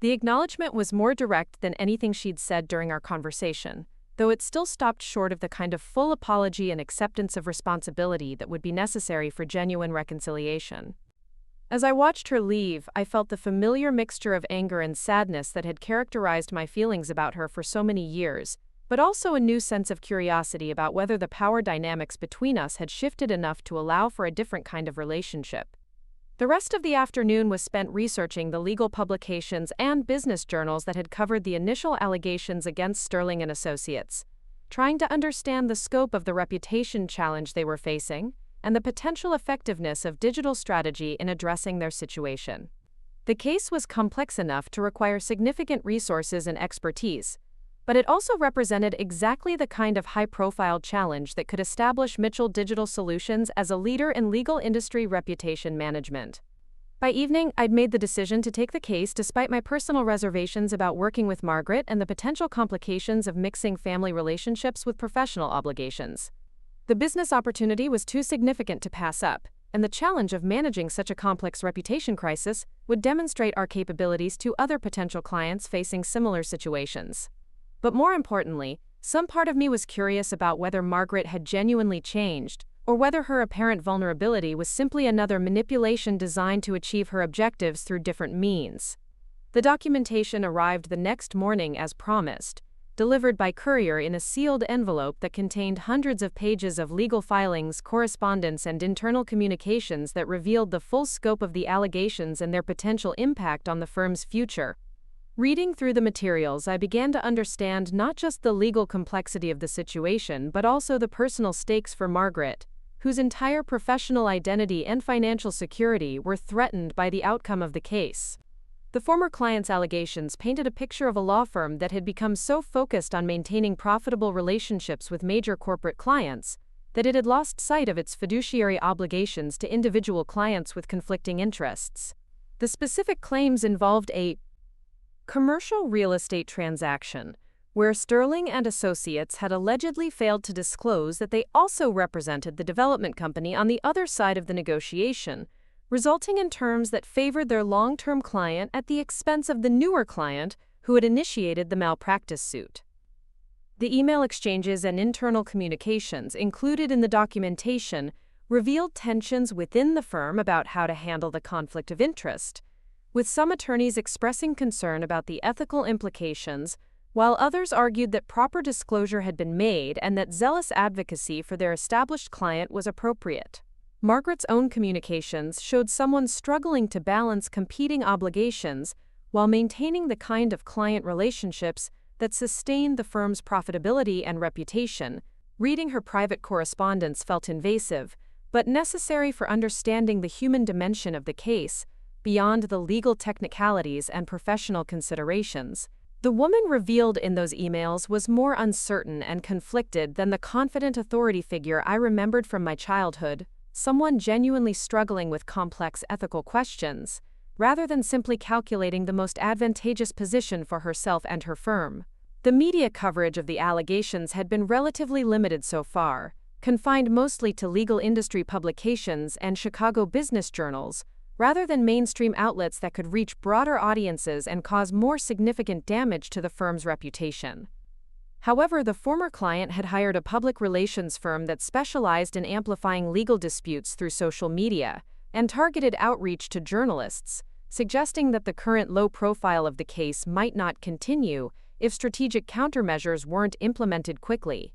The acknowledgement was more direct than anything she'd said during our conversation, though it still stopped short of the kind of full apology and acceptance of responsibility that would be necessary for genuine reconciliation. As I watched her leave, I felt the familiar mixture of anger and sadness that had characterized my feelings about her for so many years, but also a new sense of curiosity about whether the power dynamics between us had shifted enough to allow for a different kind of relationship. The rest of the afternoon was spent researching the legal publications and business journals that had covered the initial allegations against Sterling & Associates, trying to understand the scope of the reputation challenge they were facing and the potential effectiveness of digital strategy in addressing their situation. The case was complex enough to require significant resources and expertise, but it also represented exactly the kind of high-profile challenge that could establish Mitchell Digital Solutions as a leader in legal industry reputation management. By evening, I'd made the decision to take the case despite my personal reservations about working with Margaret and the potential complications of mixing family relationships with professional obligations. The business opportunity was too significant to pass up, and the challenge of managing such a complex reputation crisis would demonstrate our capabilities to other potential clients facing similar situations. But more importantly, some part of me was curious about whether Margaret had genuinely changed, or whether her apparent vulnerability was simply another manipulation designed to achieve her objectives through different means. The documentation arrived the next morning as promised, delivered by courier in a sealed envelope that contained hundreds of pages of legal filings, correspondence, and internal communications that revealed the full scope of the allegations and their potential impact on the firm's future. Reading through the materials, I began to understand not just the legal complexity of the situation, but also the personal stakes for Margaret, whose entire professional identity and financial security were threatened by the outcome of the case. The former client's allegations painted a picture of a law firm that had become so focused on maintaining profitable relationships with major corporate clients that it had lost sight of its fiduciary obligations to individual clients with conflicting interests. The specific claims involved a commercial real estate transaction, where Sterling and Associates had allegedly failed to disclose that they also represented the development company on the other side of the negotiation, resulting in terms that favored their long-term client at the expense of the newer client who had initiated the malpractice suit. The email exchanges and internal communications included in the documentation revealed tensions within the firm about how to handle the conflict of interest, with some attorneys expressing concern about the ethical implications, while others argued that proper disclosure had been made and that zealous advocacy for their established client was appropriate. Margaret's own communications showed someone struggling to balance competing obligations while maintaining the kind of client relationships that sustained the firm's profitability and reputation. Reading her private correspondence felt invasive, but necessary for understanding the human dimension of the case, beyond the legal technicalities and professional considerations. The woman revealed in those emails was more uncertain and conflicted than the confident authority figure I remembered from my childhood, someone genuinely struggling with complex ethical questions, rather than simply calculating the most advantageous position for herself and her firm. The media coverage of the allegations had been relatively limited so far, confined mostly to legal industry publications and Chicago business journals, rather than mainstream outlets that could reach broader audiences and cause more significant damage to the firm's reputation. However, the former client had hired a public relations firm that specialized in amplifying legal disputes through social media and targeted outreach to journalists, suggesting that the current low profile of the case might not continue if strategic countermeasures weren't implemented quickly.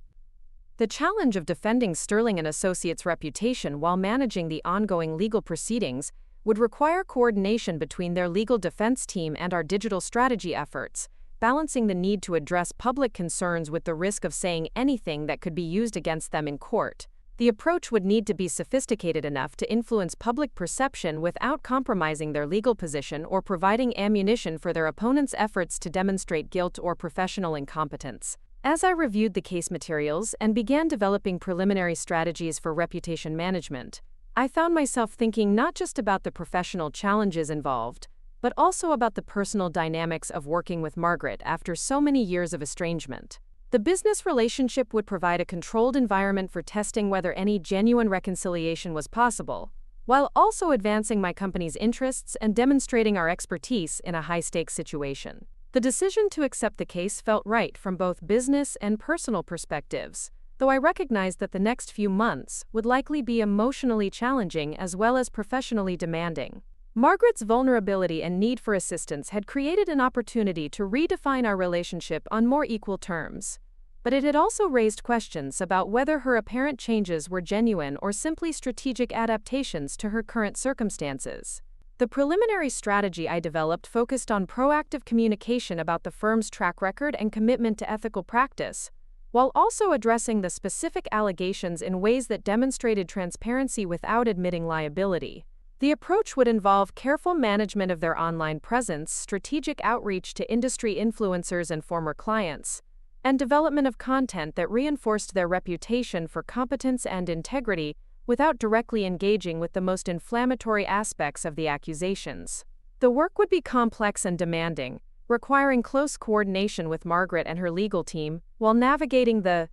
The challenge of defending Sterling and Associates' reputation while managing the ongoing legal proceedings would require coordination between their legal defense team and our digital strategy efforts, balancing the need to address public concerns with the risk of saying anything that could be used against them in court. The approach would need to be sophisticated enough to influence public perception without compromising their legal position or providing ammunition for their opponents' efforts to demonstrate guilt or professional incompetence. As I reviewed the case materials and began developing preliminary strategies for reputation management, I found myself thinking not just about the professional challenges involved, but also about the personal dynamics of working with Margaret after so many years of estrangement. The business relationship would provide a controlled environment for testing whether any genuine reconciliation was possible, while also advancing my company's interests and demonstrating our expertise in a high-stakes situation. The decision to accept the case felt right from both business and personal perspectives, though I recognized that the next few months would likely be emotionally challenging as well as professionally demanding. Margaret's vulnerability and need for assistance had created an opportunity to redefine our relationship on more equal terms, but it had also raised questions about whether her apparent changes were genuine or simply strategic adaptations to her current circumstances. The preliminary strategy I developed focused on proactive communication about the firm's track record and commitment to ethical practice, while also addressing the specific allegations in ways that demonstrated transparency without admitting liability. The approach would involve careful management of their online presence, strategic outreach to industry influencers and former clients, and development of content that reinforced their reputation for competence and integrity without directly engaging with the most inflammatory aspects of the accusations. The work would be complex and demanding, requiring close coordination with Margaret and her legal team while navigating the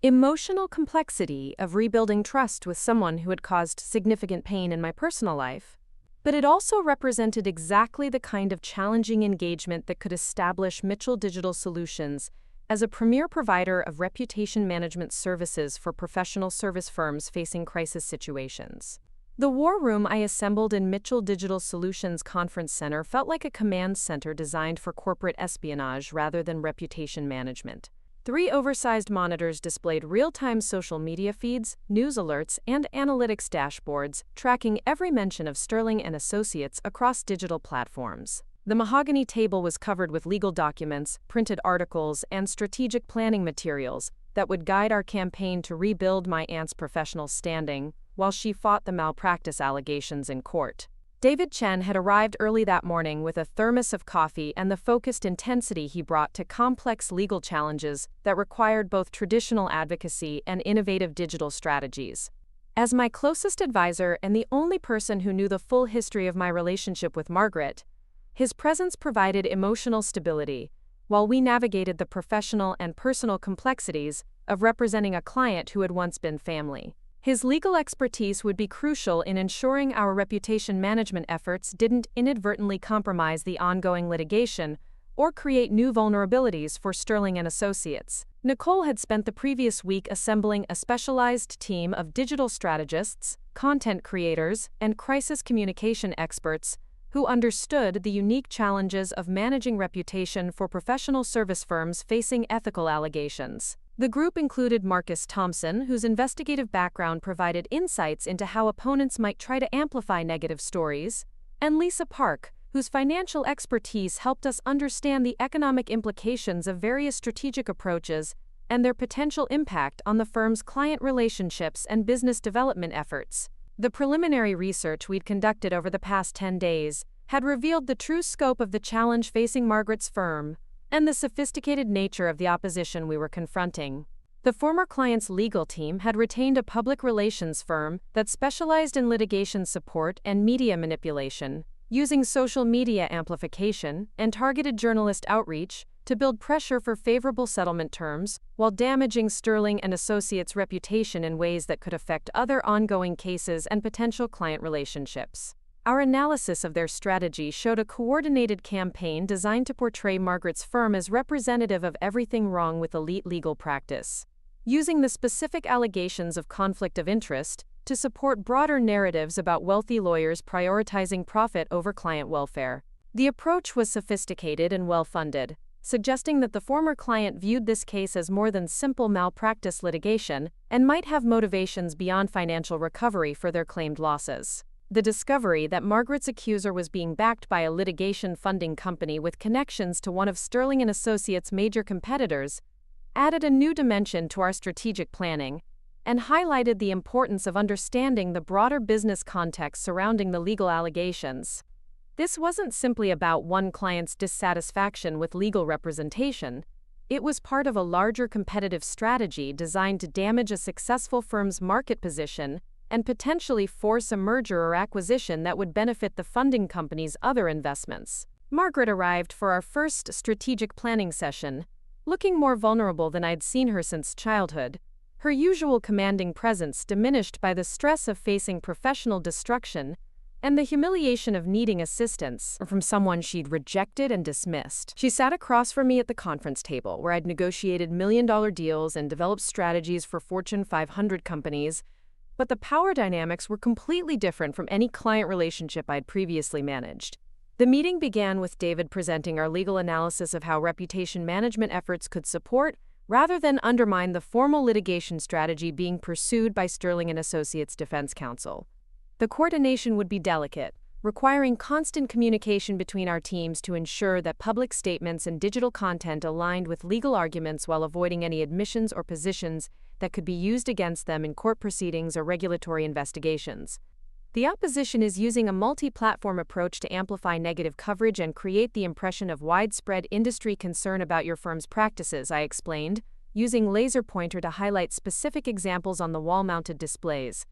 emotional complexity of rebuilding trust with someone who had caused significant pain in my personal life. But it also represented exactly the kind of challenging engagement that could establish Mitchell Digital Solutions as a premier provider of reputation management services for professional service firms facing crisis situations. The war room I assembled in Mitchell Digital Solutions Conference Center felt like a command center designed for corporate espionage rather than reputation management. 3 oversized monitors displayed real-time social media feeds, news alerts, and analytics dashboards, tracking every mention of Sterling and Associates across digital platforms. The mahogany table was covered with legal documents, printed articles, and strategic planning materials that would guide our campaign to rebuild my aunt's professional standing while she fought the malpractice allegations in court. David Chen had arrived early that morning with a thermos of coffee and the focused intensity he brought to complex legal challenges that required both traditional advocacy and innovative digital strategies. As my closest advisor and the only person who knew the full history of my relationship with Margaret, his presence provided emotional stability, while we navigated the professional and personal complexities of representing a client who had once been family. His legal expertise would be crucial in ensuring our reputation management efforts didn't inadvertently compromise the ongoing litigation or create new vulnerabilities for Sterling and Associates. Nicole had spent the previous week assembling a specialized team of digital strategists, content creators, and crisis communication experts who understood the unique challenges of managing reputation for professional service firms facing ethical allegations. The group included Marcus Thompson, whose investigative background provided insights into how opponents might try to amplify negative stories, and Lisa Park, whose financial expertise helped us understand the economic implications of various strategic approaches and their potential impact on the firm's client relationships and business development efforts. The preliminary research we'd conducted over the past 10 days had revealed the true scope of the challenge facing Margaret's firm and the sophisticated nature of the opposition we were confronting. The former client's legal team had retained a public relations firm that specialized in litigation support and media manipulation, using social media amplification and targeted journalist outreach to build pressure for favorable settlement terms, while damaging Sterling and Associates' reputation in ways that could affect other ongoing cases and potential client relationships. Our analysis of their strategy showed a coordinated campaign designed to portray Margaret's firm as representative of everything wrong with elite legal practice, using the specific allegations of conflict of interest to support broader narratives about wealthy lawyers prioritizing profit over client welfare. The approach was sophisticated and well-funded, suggesting that the former client viewed this case as more than simple malpractice litigation and might have motivations beyond financial recovery for their claimed losses. The discovery that Margaret's accuser was being backed by a litigation funding company with connections to one of Sterling and Associates' major competitors added a new dimension to our strategic planning and highlighted the importance of understanding the broader business context surrounding the legal allegations. This wasn't simply about one client's dissatisfaction with legal representation. It was part of a larger competitive strategy designed to damage a successful firm's market position and potentially force a merger or acquisition that would benefit the funding company's other investments. Margaret arrived for our first strategic planning session, looking more vulnerable than I'd seen her since childhood, her usual commanding presence diminished by the stress of facing professional destruction and the humiliation of needing assistance from someone she'd rejected and dismissed. She sat across from me at the conference table, where I'd negotiated million-dollar deals and developed strategies for Fortune 500 companies, but the power dynamics were completely different from any client relationship I'd previously managed. The meeting began with David presenting our legal analysis of how reputation management efforts could support, rather than undermine, the formal litigation strategy being pursued by Sterling and Associates Defense Counsel. The coordination would be delicate, requiring constant communication between our teams to ensure that public statements and digital content aligned with legal arguments while avoiding any admissions or positions that could be used against them in court proceedings or regulatory investigations. The opposition is using a multi-platform approach to amplify negative coverage and create the impression of widespread industry concern about your firm's practices, I explained, using laser pointer to highlight specific examples on the wall-mounted displays.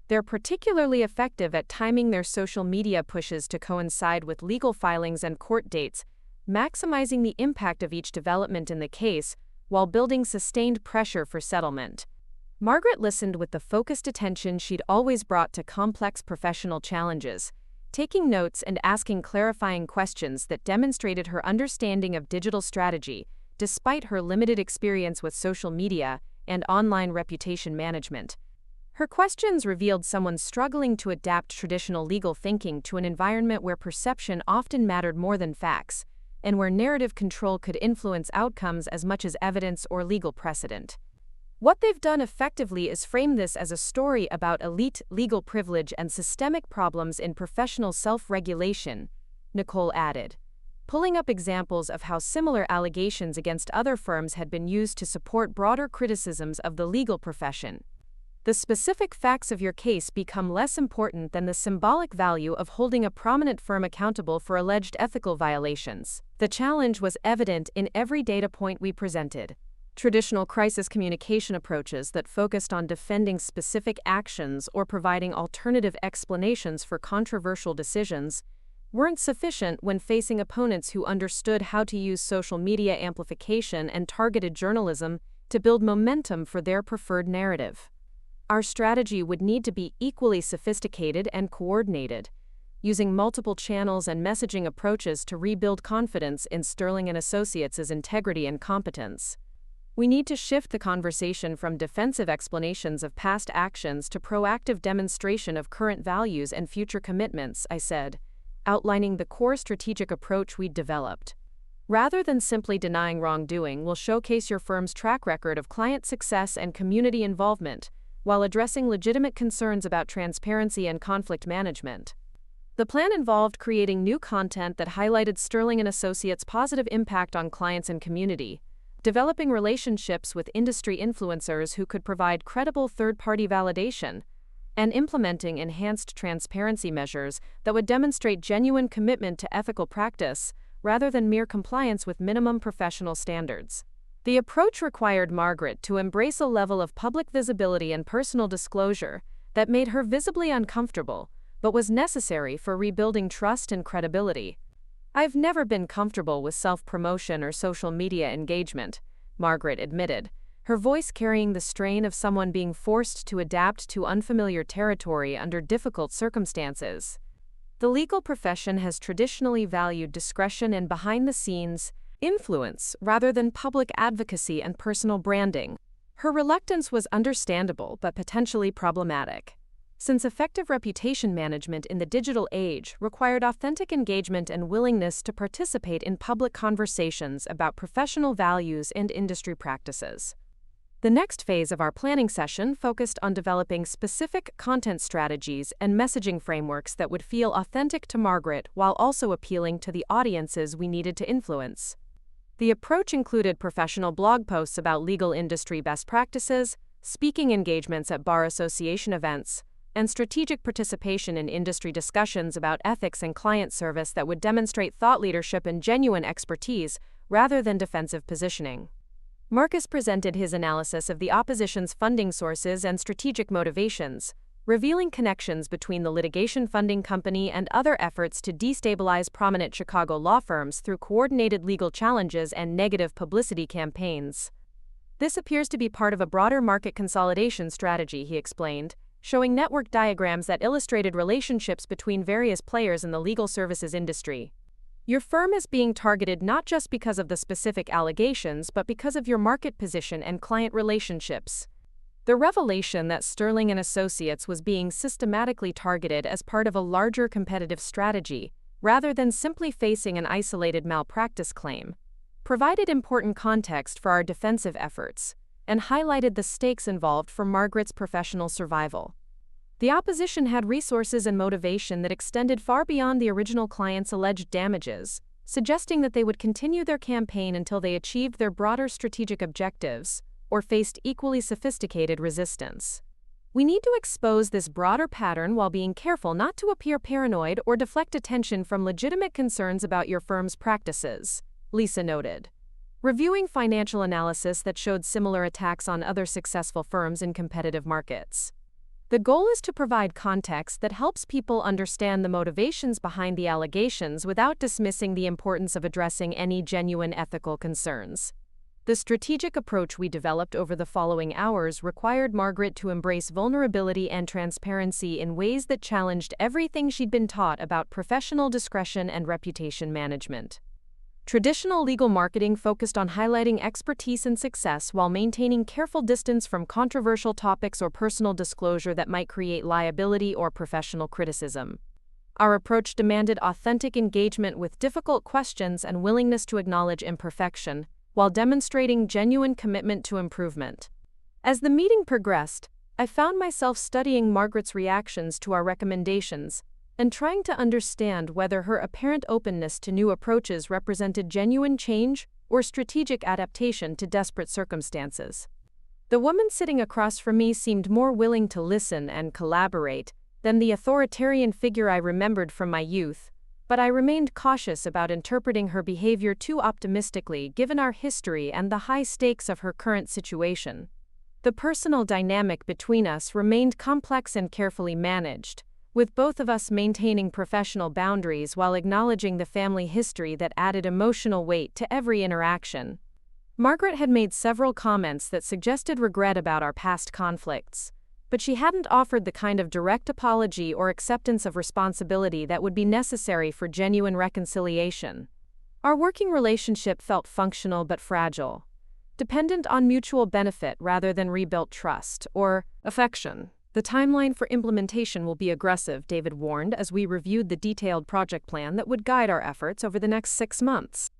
They're particularly effective at timing their social media pushes to coincide with legal filings and court dates, maximizing the impact of each development in the case while building sustained pressure for settlement. Margaret listened with the focused attention she'd always brought to complex professional challenges, taking notes and asking clarifying questions that demonstrated her understanding of digital strategy, despite her limited experience with social media and online reputation management. Her questions revealed someone struggling to adapt traditional legal thinking to an environment where perception often mattered more than facts, and where narrative control could influence outcomes as much as evidence or legal precedent. What they've done effectively is frame this as a story about elite legal privilege and systemic problems in professional self-regulation, Nicole added, pulling up examples of how similar allegations against other firms had been used to support broader criticisms of the legal profession. The specific facts of your case become less important than the symbolic value of holding a prominent firm accountable for alleged ethical violations. The challenge was evident in every data point we presented. Traditional crisis communication approaches that focused on defending specific actions or providing alternative explanations for controversial decisions weren't sufficient when facing opponents who understood how to use social media amplification and targeted journalism to build momentum for their preferred narrative. Our strategy would need to be equally sophisticated and coordinated, using multiple channels and messaging approaches to rebuild confidence in Sterling & Associates' integrity and competence. We need to shift the conversation from defensive explanations of past actions to proactive demonstration of current values and future commitments, I said, outlining the core strategic approach we'd developed. Rather than simply denying wrongdoing, we'll showcase your firm's track record of client success and community involvement, while addressing legitimate concerns about transparency and conflict management. The plan involved creating new content that highlighted Sterling & Associates' positive impact on clients and community, developing relationships with industry influencers who could provide credible third-party validation, and implementing enhanced transparency measures that would demonstrate genuine commitment to ethical practice rather than mere compliance with minimum professional standards. The approach required Margaret to embrace a level of public visibility and personal disclosure that made her visibly uncomfortable, but was necessary for rebuilding trust and credibility. I've never been comfortable with self-promotion or social media engagement, Margaret admitted, her voice carrying the strain of someone being forced to adapt to unfamiliar territory under difficult circumstances. The legal profession has traditionally valued discretion and behind-the-scenes influence rather than public advocacy and personal branding. Her reluctance was understandable but potentially problematic, since effective reputation management in the digital age required authentic engagement and willingness to participate in public conversations about professional values and industry practices. The next phase of our planning session focused on developing specific content strategies and messaging frameworks that would feel authentic to Margaret while also appealing to the audiences we needed to influence. The approach included professional blog posts about legal industry best practices, speaking engagements at bar association events, and strategic participation in industry discussions about ethics and client service that would demonstrate thought leadership and genuine expertise rather than defensive positioning. Marcus presented his analysis of the opposition's funding sources and strategic motivations, revealing connections between the litigation funding company and other efforts to destabilize prominent Chicago law firms through coordinated legal challenges and negative publicity campaigns. This appears to be part of a broader market consolidation strategy, he explained, showing network diagrams that illustrated relationships between various players in the legal services industry. Your firm is being targeted not just because of the specific allegations, but because of your market position and client relationships. The revelation that Sterling & Associates was being systematically targeted as part of a larger competitive strategy, rather than simply facing an isolated malpractice claim, provided important context for our defensive efforts and highlighted the stakes involved for Margaret's professional survival. The opposition had resources and motivation that extended far beyond the original client's alleged damages, suggesting that they would continue their campaign until they achieved their broader strategic objectives or faced equally sophisticated resistance. We need to expose this broader pattern while being careful not to appear paranoid or deflect attention from legitimate concerns about your firm's practices, Lisa noted. Reviewing financial analysis that showed similar attacks on other successful firms in competitive markets. The goal is to provide context that helps people understand the motivations behind the allegations without dismissing the importance of addressing any genuine ethical concerns. The strategic approach we developed over the following hours required Margaret to embrace vulnerability and transparency in ways that challenged everything she'd been taught about professional discretion and reputation management. Traditional legal marketing focused on highlighting expertise and success while maintaining careful distance from controversial topics or personal disclosure that might create liability or professional criticism. Our approach demanded authentic engagement with difficult questions and willingness to acknowledge imperfection, while demonstrating genuine commitment to improvement. As the meeting progressed, I found myself studying Margaret's reactions to our recommendations and trying to understand whether her apparent openness to new approaches represented genuine change or strategic adaptation to desperate circumstances. The woman sitting across from me seemed more willing to listen and collaborate than the authoritarian figure I remembered from my youth, but I remained cautious about interpreting her behavior too optimistically given our history and the high stakes of her current situation. The personal dynamic between us remained complex and carefully managed, with both of us maintaining professional boundaries while acknowledging the family history that added emotional weight to every interaction. Margaret had made several comments that suggested regret about our past conflicts, but she hadn't offered the kind of direct apology or acceptance of responsibility that would be necessary for genuine reconciliation. Our working relationship felt functional but fragile, dependent on mutual benefit rather than rebuilt trust or affection. The timeline for implementation will be aggressive, David warned as we reviewed the detailed project plan that would guide our efforts over the next 6 months.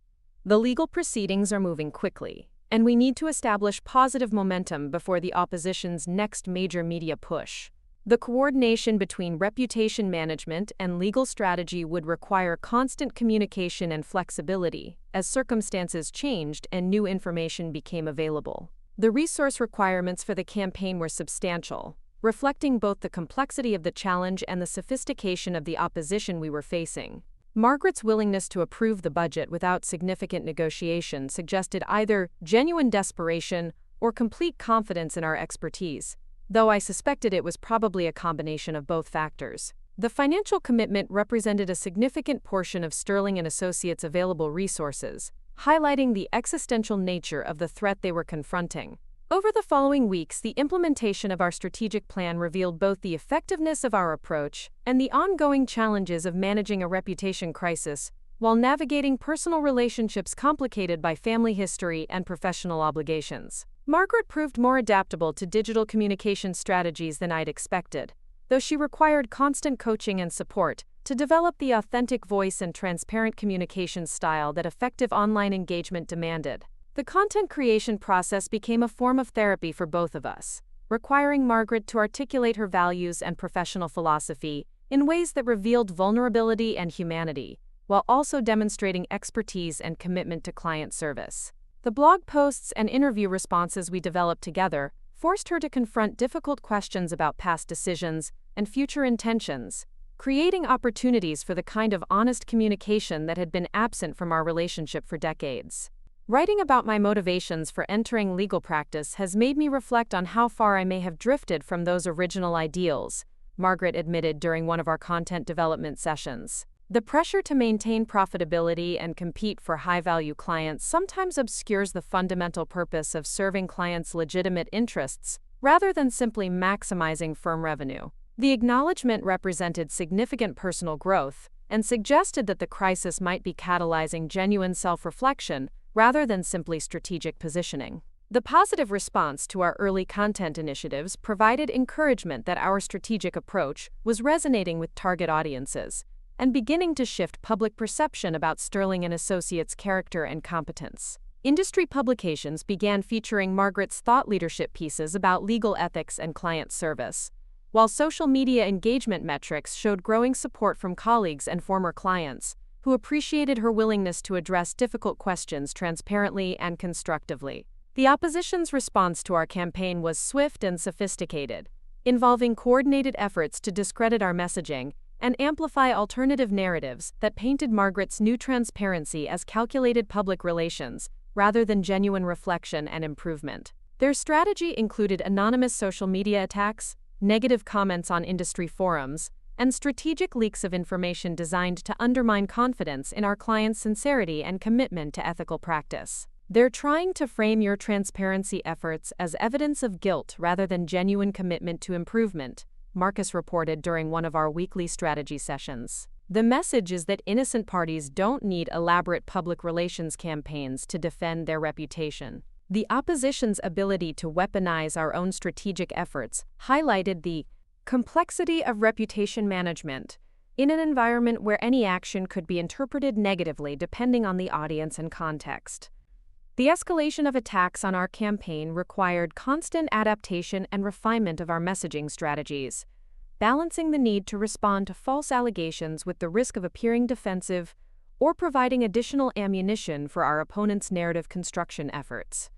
The legal proceedings are moving quickly, and we need to establish positive momentum before the opposition's next major media push. The coordination between reputation management and legal strategy would require constant communication and flexibility as circumstances changed and new information became available. The resource requirements for the campaign were substantial, reflecting both the complexity of the challenge and the sophistication of the opposition we were facing. Margaret's willingness to approve the budget without significant negotiation suggested either genuine desperation or complete confidence in our expertise, though I suspected it was probably a combination of both factors. The financial commitment represented a significant portion of Sterling & Associates' available resources, highlighting the existential nature of the threat they were confronting. Over the following weeks, the implementation of our strategic plan revealed both the effectiveness of our approach and the ongoing challenges of managing a reputation crisis while navigating personal relationships complicated by family history and professional obligations. Margaret proved more adaptable to digital communication strategies than I'd expected, though she required constant coaching and support to develop the authentic voice and transparent communication style that effective online engagement demanded. The content creation process became a form of therapy for both of us, requiring Margaret to articulate her values and professional philosophy in ways that revealed vulnerability and humanity, while also demonstrating expertise and commitment to client service. The blog posts and interview responses we developed together forced her to confront difficult questions about past decisions and future intentions, creating opportunities for the kind of honest communication that had been absent from our relationship for decades. Writing about my motivations for entering legal practice has made me reflect on how far I may have drifted from those original ideals, Margaret admitted during one of our content development sessions. The pressure to maintain profitability and compete for high-value clients sometimes obscures the fundamental purpose of serving clients' legitimate interests, rather than simply maximizing firm revenue. The acknowledgement represented significant personal growth and suggested that the crisis might be catalyzing genuine self-reflection rather than simply strategic positioning. The positive response to our early content initiatives provided encouragement that our strategic approach was resonating with target audiences and beginning to shift public perception about Sterling & Associates' character and competence. Industry publications began featuring Margaret's thought leadership pieces about legal ethics and client service, while social media engagement metrics showed growing support from colleagues and former clients, who appreciated her willingness to address difficult questions transparently and constructively. The opposition's response to our campaign was swift and sophisticated, involving coordinated efforts to discredit our messaging and amplify alternative narratives that painted Margaret's new transparency as calculated public relations, rather than genuine reflection and improvement. Their strategy included anonymous social media attacks, negative comments on industry forums, and strategic leaks of information designed to undermine confidence in our clients' sincerity and commitment to ethical practice. They're trying to frame your transparency efforts as evidence of guilt rather than genuine commitment to improvement, Marcus reported during one of our weekly strategy sessions. The message is that innocent parties don't need elaborate public relations campaigns to defend their reputation. The opposition's ability to weaponize our own strategic efforts highlighted the complexity of reputation management in an environment where any action could be interpreted negatively depending on the audience and context. The escalation of attacks on our campaign required constant adaptation and refinement of our messaging strategies, balancing the need to respond to false allegations with the risk of appearing defensive or providing additional ammunition for our opponents' narrative construction efforts.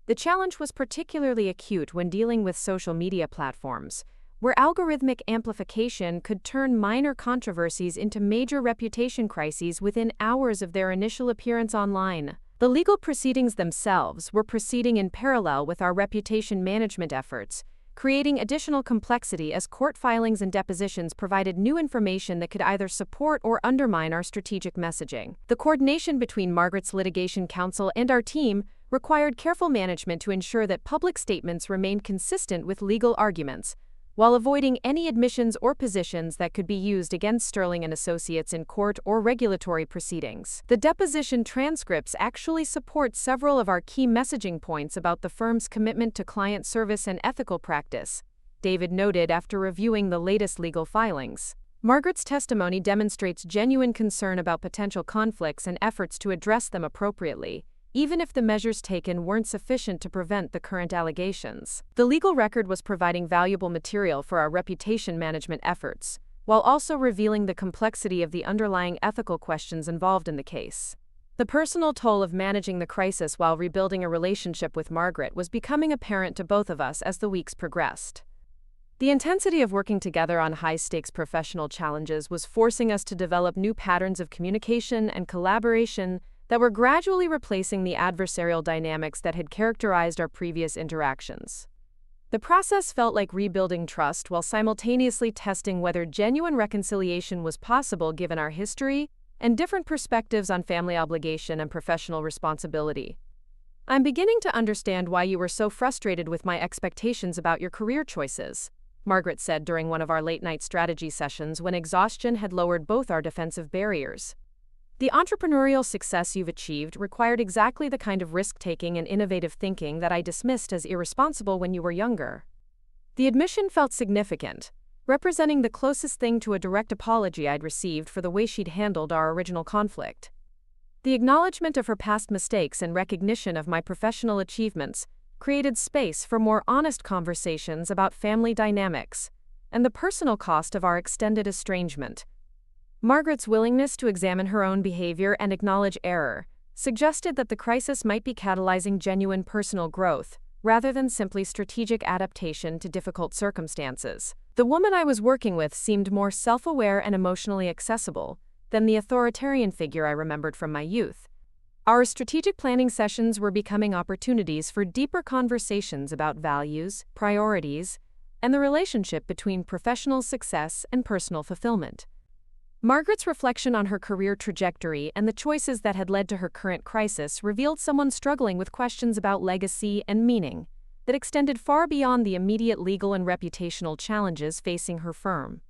The challenge was particularly acute when dealing with social media platforms, where algorithmic amplification could turn minor controversies into major reputation crises within hours of their initial appearance online. The legal proceedings themselves were proceeding in parallel with our reputation management efforts, creating additional complexity as court filings and depositions provided new information that could either support or undermine our strategic messaging. The coordination between Margaret's litigation counsel and our team required careful management to ensure that public statements remained consistent with legal arguments, while avoiding any admissions or positions that could be used against Sterling and Associates in court or regulatory proceedings. The deposition transcripts actually support several of our key messaging points about the firm's commitment to client service and ethical practice, David noted after reviewing the latest legal filings. Margaret's testimony demonstrates genuine concern about potential conflicts and efforts to address them appropriately, even if the measures taken weren't sufficient to prevent the current allegations. The legal record was providing valuable material for our reputation management efforts, while also revealing the complexity of the underlying ethical questions involved in the case. The personal toll of managing the crisis while rebuilding a relationship with Margaret was becoming apparent to both of us as the weeks progressed. The intensity of working together on high-stakes professional challenges was forcing us to develop new patterns of communication and collaboration that were gradually replacing the adversarial dynamics that had characterized our previous interactions. The process felt like rebuilding trust while simultaneously testing whether genuine reconciliation was possible given our history and different perspectives on family obligation and professional responsibility. "I'm beginning to understand why you were so frustrated with my expectations about your career choices," Margaret said during one of our late-night strategy sessions when exhaustion had lowered both our defensive barriers. "The entrepreneurial success you've achieved required exactly the kind of risk-taking and innovative thinking that I dismissed as irresponsible when you were younger." The admission felt significant, representing the closest thing to a direct apology I'd received for the way she'd handled our original conflict. The acknowledgement of her past mistakes and recognition of my professional achievements created space for more honest conversations about family dynamics and the personal cost of our extended estrangement. Margaret's willingness to examine her own behavior and acknowledge error suggested that the crisis might be catalyzing genuine personal growth, rather than simply strategic adaptation to difficult circumstances. The woman I was working with seemed more self-aware and emotionally accessible than the authoritarian figure I remembered from my youth. Our strategic planning sessions were becoming opportunities for deeper conversations about values, priorities, and the relationship between professional success and personal fulfillment. Margaret's reflection on her career trajectory and the choices that had led to her current crisis revealed someone struggling with questions about legacy and meaning that extended far beyond the immediate legal and reputational challenges facing her firm.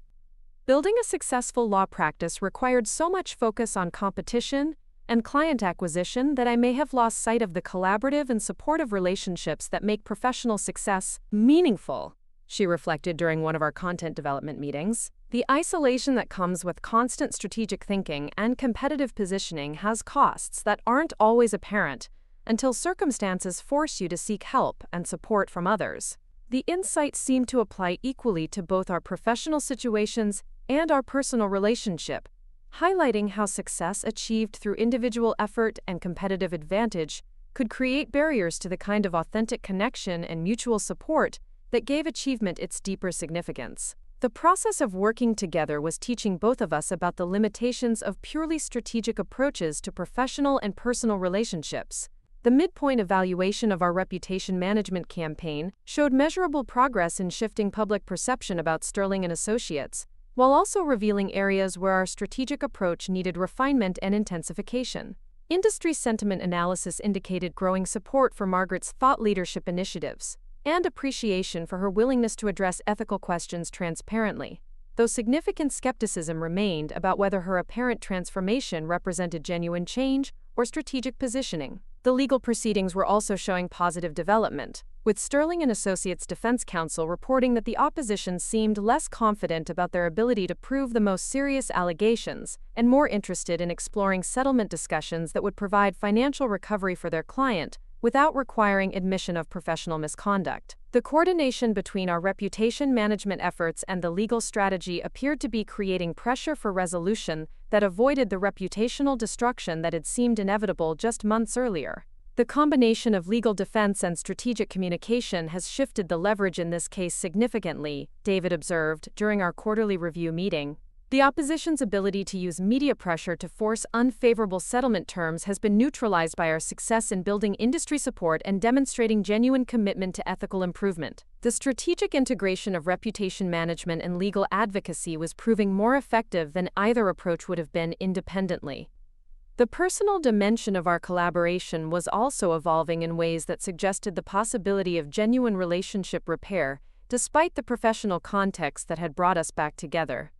Building a successful law practice required so much focus on competition and client acquisition that I may have lost sight of the collaborative and supportive relationships that make professional success meaningful, she reflected during one of our content development meetings. "The isolation that comes with constant strategic thinking and competitive positioning has costs that aren't always apparent until circumstances force you to seek help and support from others." The insights seem to apply equally to both our professional situations and our personal relationship, highlighting how success achieved through individual effort and competitive advantage could create barriers to the kind of authentic connection and mutual support that gave achievement its deeper significance. The process of working together was teaching both of us about the limitations of purely strategic approaches to professional and personal relationships. The midpoint evaluation of our reputation management campaign showed measurable progress in shifting public perception about Sterling and Associates, while also revealing areas where our strategic approach needed refinement and intensification. Industry sentiment analysis indicated growing support for Margaret's thought leadership initiatives and appreciation for her willingness to address ethical questions transparently, though significant skepticism remained about whether her apparent transformation represented genuine change or strategic positioning. The legal proceedings were also showing positive development, with Sterling and Associates defense counsel reporting that the opposition seemed less confident about their ability to prove the most serious allegations and more interested in exploring settlement discussions that would provide financial recovery for their client without requiring admission of professional misconduct. The coordination between our reputation management efforts and the legal strategy appeared to be creating pressure for resolution that avoided the reputational destruction that had seemed inevitable just months earlier. The combination of legal defense and strategic communication has shifted the leverage in this case significantly, David observed during our quarterly review meeting. The opposition's ability to use media pressure to force unfavorable settlement terms has been neutralized by our success in building industry support and demonstrating genuine commitment to ethical improvement. The strategic integration of reputation management and legal advocacy was proving more effective than either approach would have been independently. The personal dimension of our collaboration was also evolving in ways that suggested the possibility of genuine relationship repair, despite the professional context that had brought us back together.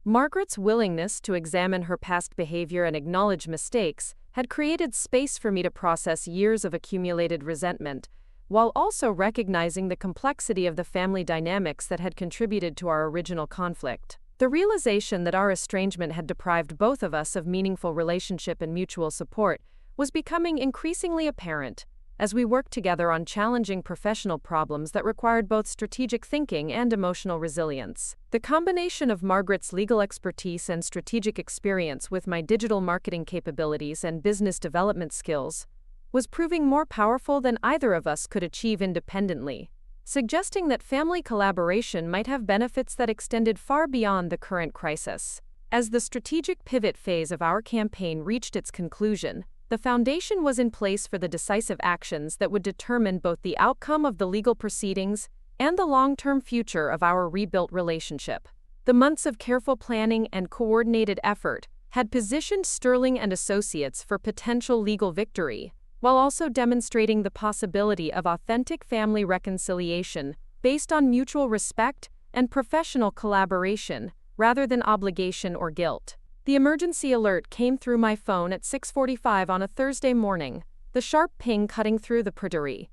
Margaret's willingness to examine her past behavior and acknowledge mistakes had created space for me to process years of accumulated resentment, while also recognizing the complexity of the family dynamics that had contributed to our original conflict. The realization that our estrangement had deprived both of us of meaningful relationship and mutual support was becoming increasingly apparent as we worked together on challenging professional problems that required both strategic thinking and emotional resilience. The combination of Margaret's legal expertise and strategic experience with my digital marketing capabilities and business development skills was proving more powerful than either of us could achieve independently, suggesting that family collaboration might have benefits that extended far beyond the current crisis. As the strategic pivot phase of our campaign reached its conclusion, the foundation was in place for the decisive actions that would determine both the outcome of the legal proceedings and the long-term future of our rebuilt relationship. The months of careful planning and coordinated effort had positioned Sterling and Associates for potential legal victory, while also demonstrating the possibility of authentic family reconciliation based on mutual respect and professional collaboration rather than obligation or guilt. The emergency alert came through my phone at 6:45 on a Thursday morning, the sharp ping cutting through the prudery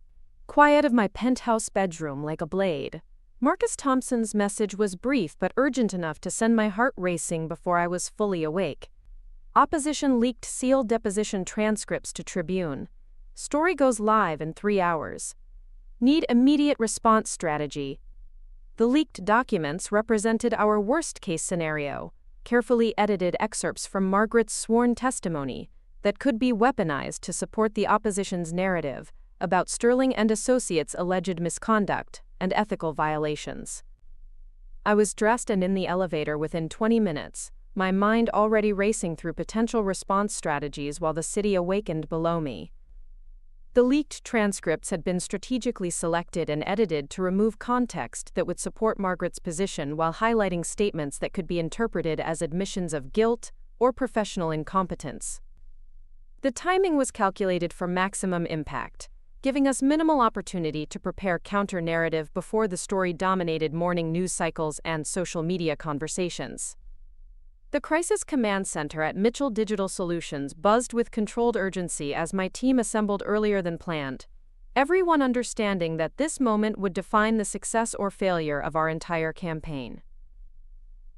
quiet of my penthouse bedroom like a blade. Marcus Thompson's message was brief but urgent enough to send my heart racing before I was fully awake. Opposition leaked sealed deposition transcripts to Tribune. Story goes live in 3 hours. Need immediate response strategy. The leaked documents represented our worst-case scenario, carefully edited excerpts from Margaret's sworn testimony that could be weaponized to support the opposition's narrative about Sterling and Associates' alleged misconduct and ethical violations. I was dressed and in the elevator within 20 minutes, my mind already racing through potential response strategies while the city awakened below me. The leaked transcripts had been strategically selected and edited to remove context that would support Margaret's position while highlighting statements that could be interpreted as admissions of guilt or professional incompetence. The timing was calculated for maximum impact, giving us minimal opportunity to prepare counter-narrative before the story dominated morning news cycles and social media conversations. The Crisis Command Center at Mitchell Digital Solutions buzzed with controlled urgency as my team assembled earlier than planned, everyone understanding that this moment would define the success or failure of our entire campaign.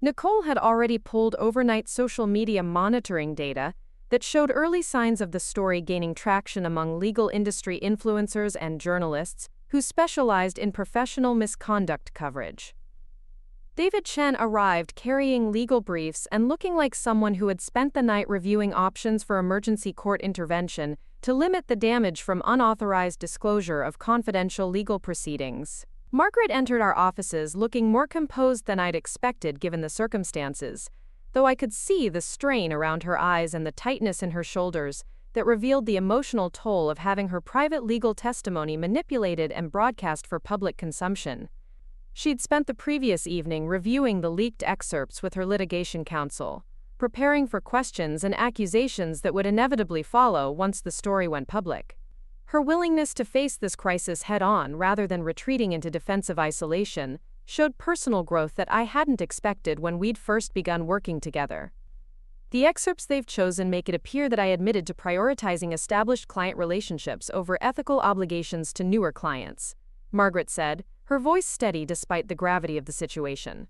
Nicole had already pulled overnight social media monitoring data that showed early signs of the story gaining traction among legal industry influencers and journalists who specialized in professional misconduct coverage. David Chen arrived carrying legal briefs and looking like someone who had spent the night reviewing options for emergency court intervention to limit the damage from unauthorized disclosure of confidential legal proceedings. Margaret entered our offices looking more composed than I'd expected given the circumstances, though I could see the strain around her eyes and the tightness in her shoulders that revealed the emotional toll of having her private legal testimony manipulated and broadcast for public consumption. She'd spent the previous evening reviewing the leaked excerpts with her litigation counsel, preparing for questions and accusations that would inevitably follow once the story went public. Her willingness to face this crisis head-on rather than retreating into defensive isolation showed personal growth that I hadn't expected when we'd first begun working together. The excerpts they've chosen make it appear that I admitted to prioritizing established client relationships over ethical obligations to newer clients, Margaret said, her voice steady despite the gravity of the situation.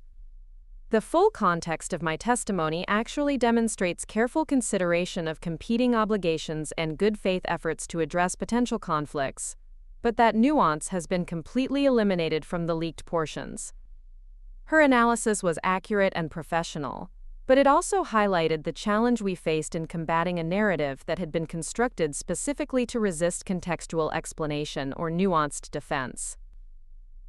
The full context of my testimony actually demonstrates careful consideration of competing obligations and good faith efforts to address potential conflicts, but that nuance has been completely eliminated from the leaked portions. Her analysis was accurate and professional, but it also highlighted the challenge we faced in combating a narrative that had been constructed specifically to resist contextual explanation or nuanced defense.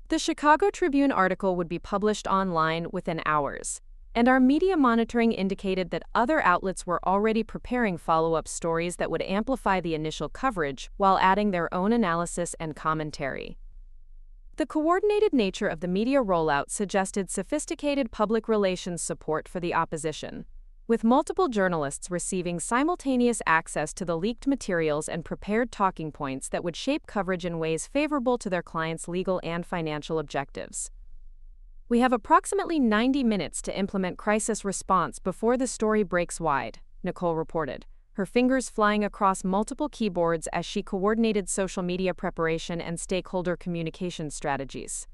The Chicago Tribune article would be published online within hours, and our media monitoring indicated that other outlets were already preparing follow-up stories that would amplify the initial coverage while adding their own analysis and commentary. The coordinated nature of the media rollout suggested sophisticated public relations support for the opposition, with multiple journalists receiving simultaneous access to the leaked materials and prepared talking points that would shape coverage in ways favorable to their clients' legal and financial objectives. We have approximately 90 minutes to implement crisis response before the story breaks wide, Nicole reported, her fingers flying across multiple keyboards as she coordinated social media preparation and stakeholder communication strategies.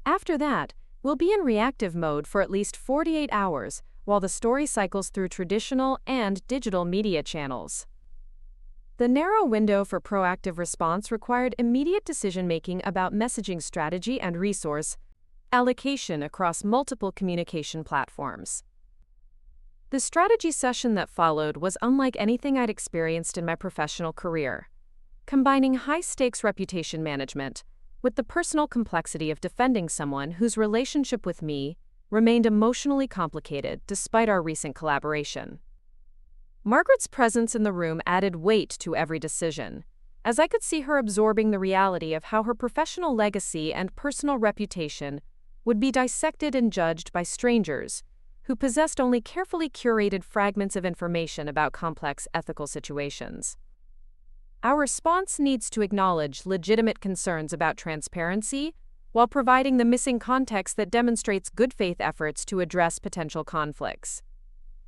After that, we'll be in reactive mode for at least 48 hours, while the story cycles through traditional and digital media channels. The narrow window for proactive response required immediate decision-making about messaging strategy and resource allocation across multiple communication platforms. The strategy session that followed was unlike anything I'd experienced in my professional career, combining high-stakes reputation management with the personal complexity of defending someone whose relationship with me remained emotionally complicated despite our recent collaboration. Margaret's presence in the room added weight to every decision, as I could see her absorbing the reality of how her professional legacy and personal reputation would be dissected and judged by strangers who possessed only carefully curated fragments of information about complex ethical situations. Our response needs to acknowledge legitimate concerns about transparency while providing the missing context that demonstrates good faith efforts to address potential conflicts,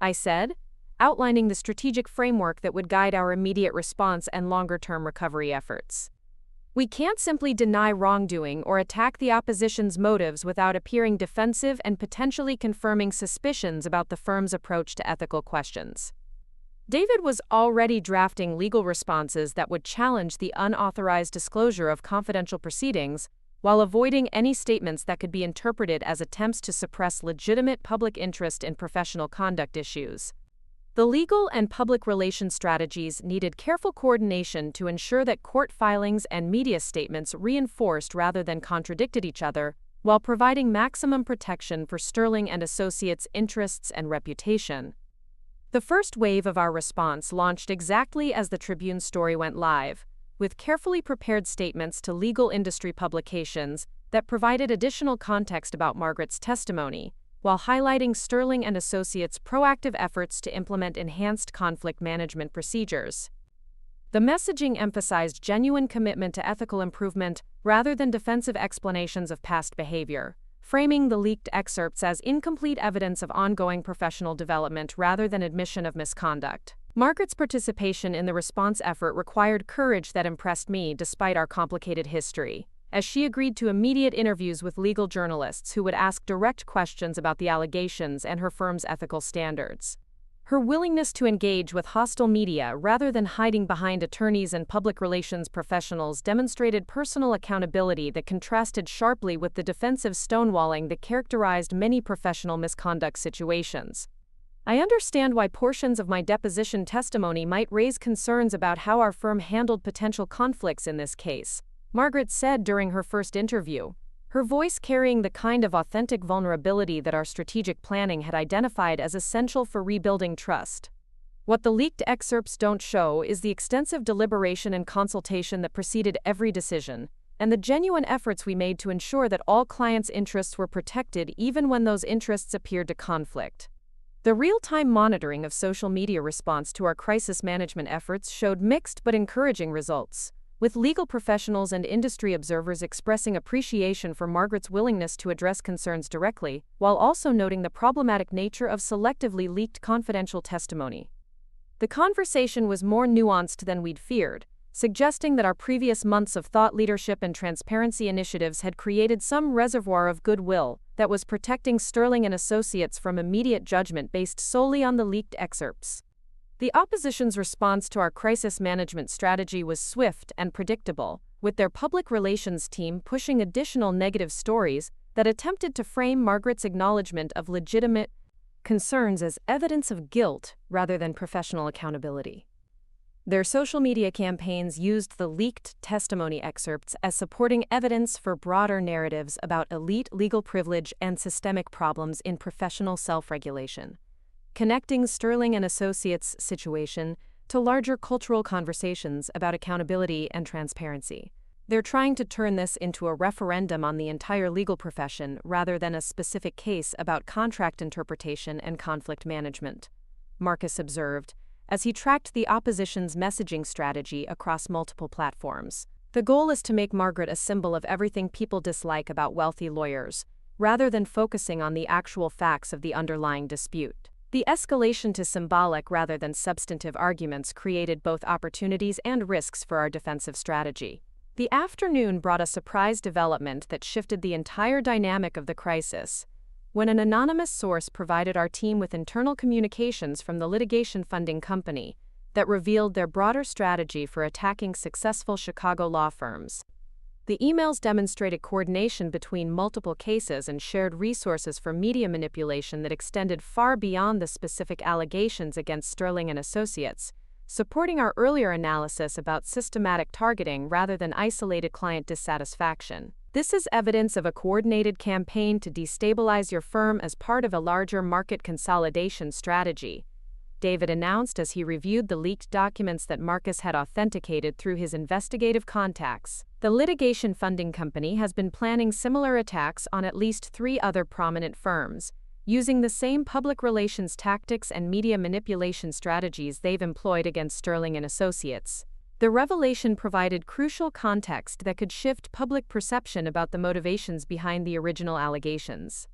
I said, outlining the strategic framework that would guide our immediate response and longer-term recovery efforts. We can't simply deny wrongdoing or attack the opposition's motives without appearing defensive and potentially confirming suspicions about the firm's approach to ethical questions. David was already drafting legal responses that would challenge the unauthorized disclosure of confidential proceedings while avoiding any statements that could be interpreted as attempts to suppress legitimate public interest in professional conduct issues. The legal and public relations strategies needed careful coordination to ensure that court filings and media statements reinforced rather than contradicted each other, while providing maximum protection for Sterling and Associates' interests and reputation. The first wave of our response launched exactly as the Tribune story went live, with carefully prepared statements to legal industry publications that provided additional context about Margaret's testimony, while highlighting Sterling and Associates' proactive efforts to implement enhanced conflict management procedures. The messaging emphasized genuine commitment to ethical improvement rather than defensive explanations of past behavior, framing the leaked excerpts as incomplete evidence of ongoing professional development rather than admission of misconduct. Margaret's participation in the response effort required courage that impressed me despite our complicated history, as she agreed to immediate interviews with legal journalists who would ask direct questions about the allegations and her firm's ethical standards. Her willingness to engage with hostile media rather than hiding behind attorneys and public relations professionals demonstrated personal accountability that contrasted sharply with the defensive stonewalling that characterized many professional misconduct situations. I understand why portions of my deposition testimony might raise concerns about how our firm handled potential conflicts in this case, Margaret said during her first interview, her voice carrying the kind of authentic vulnerability that our strategic planning had identified as essential for rebuilding trust. What the leaked excerpts don't show is the extensive deliberation and consultation that preceded every decision, and the genuine efforts we made to ensure that all clients' interests were protected even when those interests appeared to conflict. The real-time monitoring of social media response to our crisis management efforts showed mixed but encouraging results, with legal professionals and industry observers expressing appreciation for Margaret's willingness to address concerns directly, while also noting the problematic nature of selectively leaked confidential testimony. The conversation was more nuanced than we'd feared, suggesting that our previous months of thought leadership and transparency initiatives had created some reservoir of goodwill that was protecting Sterling and Associates from immediate judgment based solely on the leaked excerpts. The opposition's response to our crisis management strategy was swift and predictable, with their public relations team pushing additional negative stories that attempted to frame Margaret's acknowledgement of legitimate concerns as evidence of guilt rather than professional accountability. Their social media campaigns used the leaked testimony excerpts as supporting evidence for broader narratives about elite legal privilege and systemic problems in professional self-regulation, connecting Sterling and Associates' situation to larger cultural conversations about accountability and transparency. They're trying to turn this into a referendum on the entire legal profession rather than a specific case about contract interpretation and conflict management, Marcus observed, as he tracked the opposition's messaging strategy across multiple platforms. The goal is to make Margaret a symbol of everything people dislike about wealthy lawyers, rather than focusing on the actual facts of the underlying dispute. The escalation to symbolic rather than substantive arguments created both opportunities and risks for our defensive strategy. The afternoon brought a surprise development that shifted the entire dynamic of the crisis, when an anonymous source provided our team with internal communications from the litigation funding company that revealed their broader strategy for attacking successful Chicago law firms. The emails demonstrated coordination between multiple cases and shared resources for media manipulation that extended far beyond the specific allegations against Sterling and Associates, supporting our earlier analysis about systematic targeting rather than isolated client dissatisfaction. This is evidence of a coordinated campaign to destabilize your firm as part of a larger market consolidation strategy, David announced as he reviewed the leaked documents that Marcus had authenticated through his investigative contacts. The litigation funding company has been planning similar attacks on at least 3 other prominent firms, using the same public relations tactics and media manipulation strategies they've employed against Sterling and Associates. The revelation provided crucial context that could shift public perception about the motivations behind the original allegations.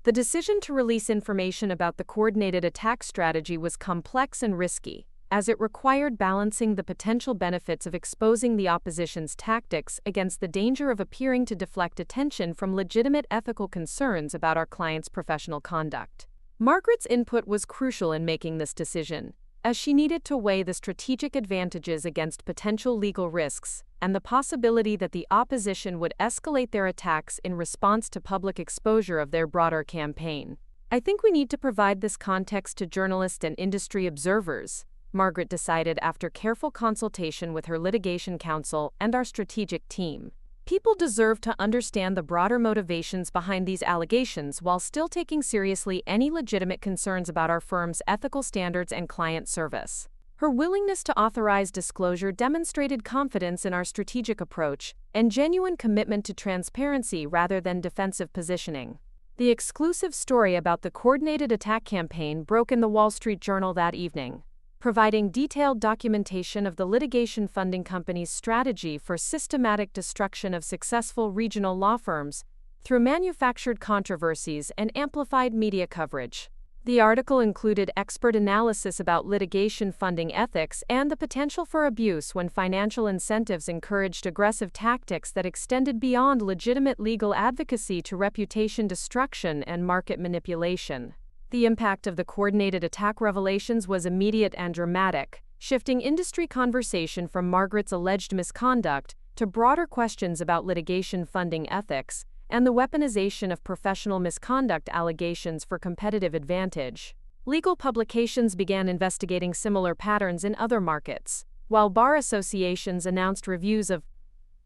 The decision to release information about the coordinated attack strategy was complex and risky, as it required balancing the potential benefits of exposing the opposition's tactics against the danger of appearing to deflect attention from legitimate ethical concerns about our client's professional conduct. Margaret's input was crucial in making this decision, as she needed to weigh the strategic advantages against potential legal risks and the possibility that the opposition would escalate their attacks in response to public exposure of their broader campaign. "I think we need to provide this context to journalists and industry observers," Margaret decided after careful consultation with her litigation counsel and our strategic team. "People deserve to understand the broader motivations behind these allegations while still taking seriously any legitimate concerns about our firm's ethical standards and client service." Her willingness to authorize disclosure demonstrated confidence in our strategic approach and genuine commitment to transparency rather than defensive positioning. The exclusive story about the coordinated attack campaign broke in the Wall Street Journal that evening, providing detailed documentation of the litigation funding company's strategy for systematic destruction of successful regional law firms through manufactured controversies and amplified media coverage. The article included expert analysis about litigation funding ethics and the potential for abuse when financial incentives encouraged aggressive tactics that extended beyond legitimate legal advocacy to reputation destruction and market manipulation. The impact of the coordinated attack revelations was immediate and dramatic, shifting industry conversation from Margaret's alleged misconduct to broader questions about litigation funding ethics and the weaponization of professional misconduct allegations for competitive advantage. Legal publications began investigating similar patterns in other markets, while bar associations announced reviews of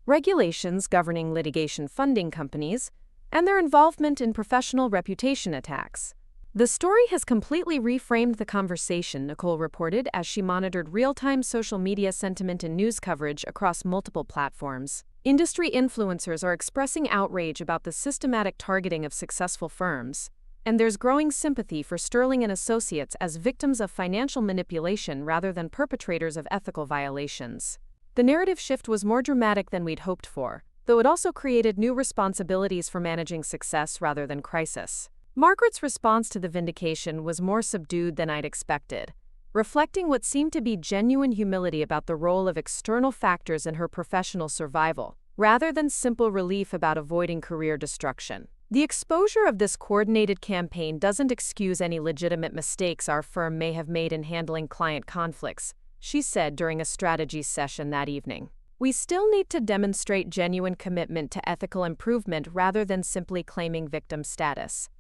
regulations governing litigation funding companies and their involvement in professional reputation attacks. The story has completely reframed the conversation, Nicole reported as she monitored real-time social media sentiment and news coverage across multiple platforms. Industry influencers are expressing outrage about the systematic targeting of successful firms, and there's growing sympathy for Sterling and Associates as victims of financial manipulation rather than perpetrators of ethical violations. The narrative shift was more dramatic than we'd hoped for, though it also created new responsibilities for managing success rather than crisis. Margaret's response to the vindication was more subdued than I'd expected, reflecting what seemed to be genuine humility about the role of external factors in her professional survival, rather than simple relief about avoiding career destruction. The exposure of this coordinated campaign doesn't excuse any legitimate mistakes our firm may have made in handling client conflicts, she said during a strategy session that evening. We still need to demonstrate genuine commitment to ethical improvement rather than simply claiming victim status.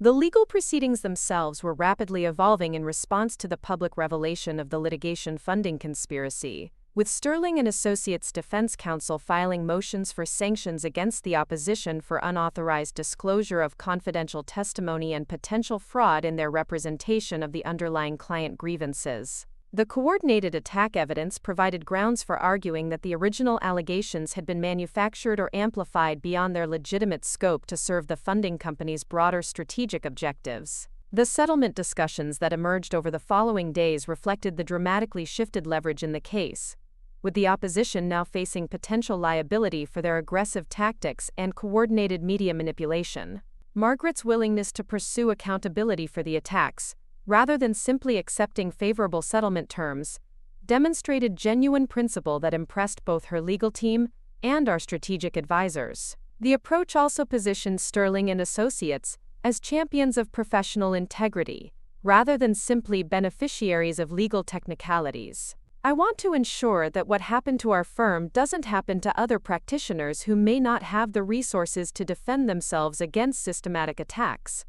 The legal proceedings themselves were rapidly evolving in response to the public revelation of the litigation funding conspiracy, with Sterling and Associates defense counsel filing motions for sanctions against the opposition for unauthorized disclosure of confidential testimony and potential fraud in their representation of the underlying client grievances. The coordinated attack evidence provided grounds for arguing that the original allegations had been manufactured or amplified beyond their legitimate scope to serve the funding company's broader strategic objectives. The settlement discussions that emerged over the following days reflected the dramatically shifted leverage in the case, with the opposition now facing potential liability for their aggressive tactics and coordinated media manipulation. Margaret's willingness to pursue accountability for the attacks, rather than simply accepting favorable settlement terms, demonstrated genuine principle that impressed both her legal team and our strategic advisors. The approach also positioned Sterling and Associates as champions of professional integrity, rather than simply beneficiaries of legal technicalities. I want to ensure that what happened to our firm doesn't happen to other practitioners who may not have the resources to defend themselves against systematic attacks,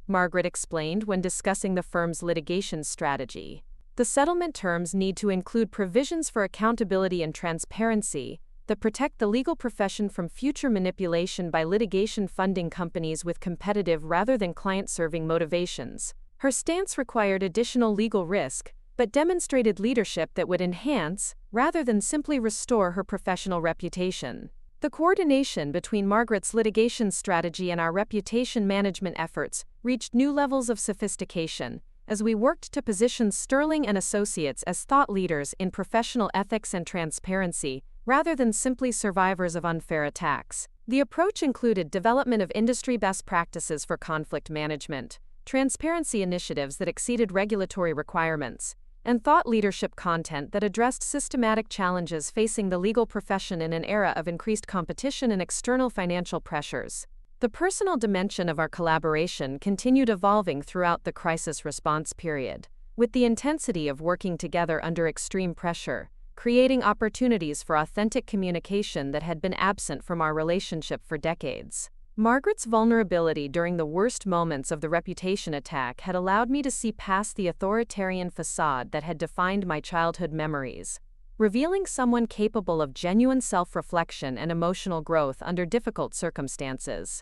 Margaret explained when discussing the firm's litigation strategy. The settlement terms need to include provisions for accountability and transparency that protect the legal profession from future manipulation by litigation funding companies with competitive rather than client-serving motivations. Her stance required additional legal risk, but demonstrated leadership that would enhance, rather than simply restore, her professional reputation. The coordination between Margaret's litigation strategy and our reputation management efforts reached new levels of sophistication as we worked to position Sterling and Associates as thought leaders in professional ethics and transparency, rather than simply survivors of unfair attacks. The approach included development of industry best practices for conflict management, transparency initiatives that exceeded regulatory requirements, and thought leadership content that addressed systematic challenges facing the legal profession in an era of increased competition and external financial pressures. The personal dimension of our collaboration continued evolving throughout the crisis response period, with the intensity of working together under extreme pressure, creating opportunities for authentic communication that had been absent from our relationship for decades. Margaret's vulnerability during the worst moments of the reputation attack had allowed me to see past the authoritarian facade that had defined my childhood memories, revealing someone capable of genuine self-reflection and emotional growth under difficult circumstances.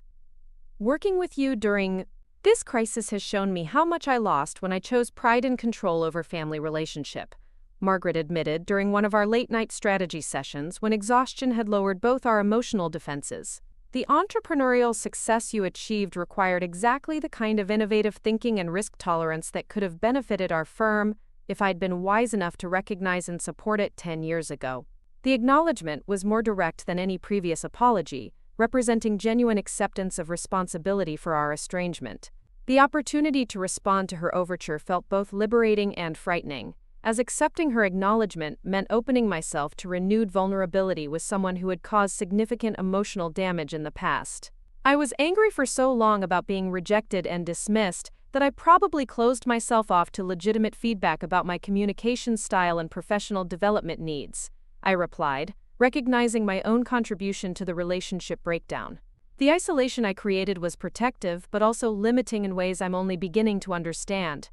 Working with you during this crisis has shown me how much I lost when I chose pride and control over family relationship, Margaret admitted during one of our late-night strategy sessions when exhaustion had lowered both our emotional defenses. The entrepreneurial success you achieved required exactly the kind of innovative thinking and risk tolerance that could have benefited our firm if I'd been wise enough to recognize and support it 10 years ago. The acknowledgement was more direct than any previous apology, representing genuine acceptance of responsibility for our estrangement. The opportunity to respond to her overture felt both liberating and frightening, as accepting her acknowledgement meant opening myself to renewed vulnerability with someone who had caused significant emotional damage in the past. I was angry for so long about being rejected and dismissed that I probably closed myself off to legitimate feedback about my communication style and professional development needs, I replied, recognizing my own contribution to the relationship breakdown. The isolation I created was protective but also limiting in ways I'm only beginning to understand.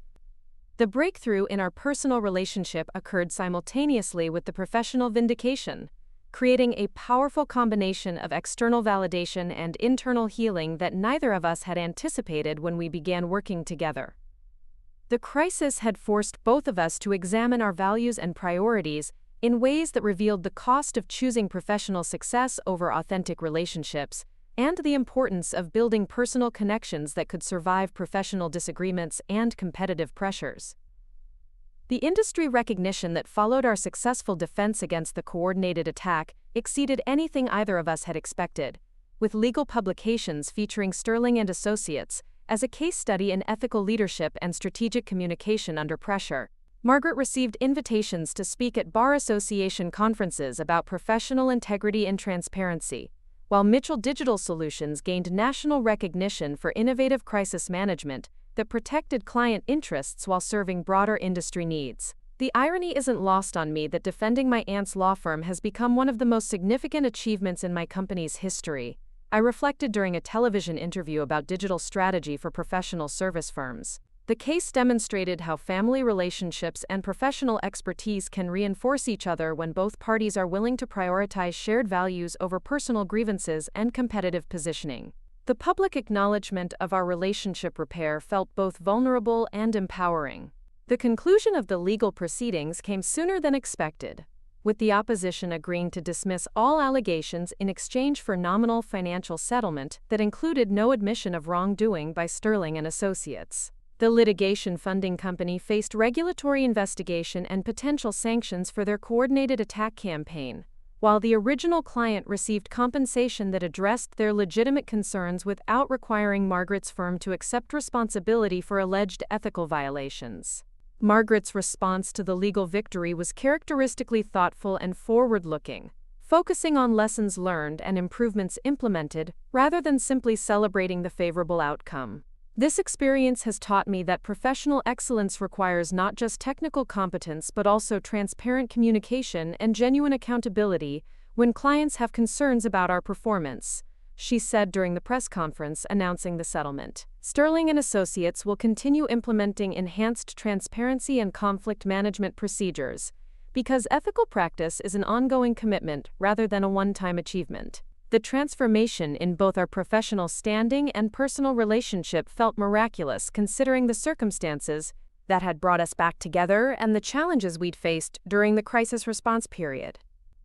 The breakthrough in our personal relationship occurred simultaneously with the professional vindication, creating a powerful combination of external validation and internal healing that neither of us had anticipated when we began working together. The crisis had forced both of us to examine our values and priorities in ways that revealed the cost of choosing professional success over authentic relationships, and the importance of building personal connections that could survive professional disagreements and competitive pressures. The industry recognition that followed our successful defense against the coordinated attack exceeded anything either of us had expected, with legal publications featuring Sterling and Associates as a case study in ethical leadership and strategic communication under pressure. Margaret received invitations to speak at Bar Association conferences about professional integrity and transparency, while Mitchell Digital Solutions gained national recognition for innovative crisis management that protected client interests while serving broader industry needs. The irony isn't lost on me that defending my aunt's law firm has become one of the most significant achievements in my company's history, I reflected during a television interview about digital strategy for professional service firms. The case demonstrated how family relationships and professional expertise can reinforce each other when both parties are willing to prioritize shared values over personal grievances and competitive positioning. The public acknowledgement of our relationship repair felt both vulnerable and empowering. The conclusion of the legal proceedings came sooner than expected, with the opposition agreeing to dismiss all allegations in exchange for nominal financial settlement that included no admission of wrongdoing by Sterling and Associates. The litigation funding company faced regulatory investigation and potential sanctions for their coordinated attack campaign, while the original client received compensation that addressed their legitimate concerns without requiring Margaret's firm to accept responsibility for alleged ethical violations. Margaret's response to the legal victory was characteristically thoughtful and forward-looking, focusing on lessons learned and improvements implemented rather than simply celebrating the favorable outcome. This experience has taught me that professional excellence requires not just technical competence but also transparent communication and genuine accountability when clients have concerns about our performance, she said during the press conference announcing the settlement. Sterling and Associates will continue implementing enhanced transparency and conflict management procedures because ethical practice is an ongoing commitment rather than a one-time achievement. The transformation in both our professional standing and personal relationship felt miraculous considering the circumstances that had brought us back together and the challenges we'd faced during the crisis response period.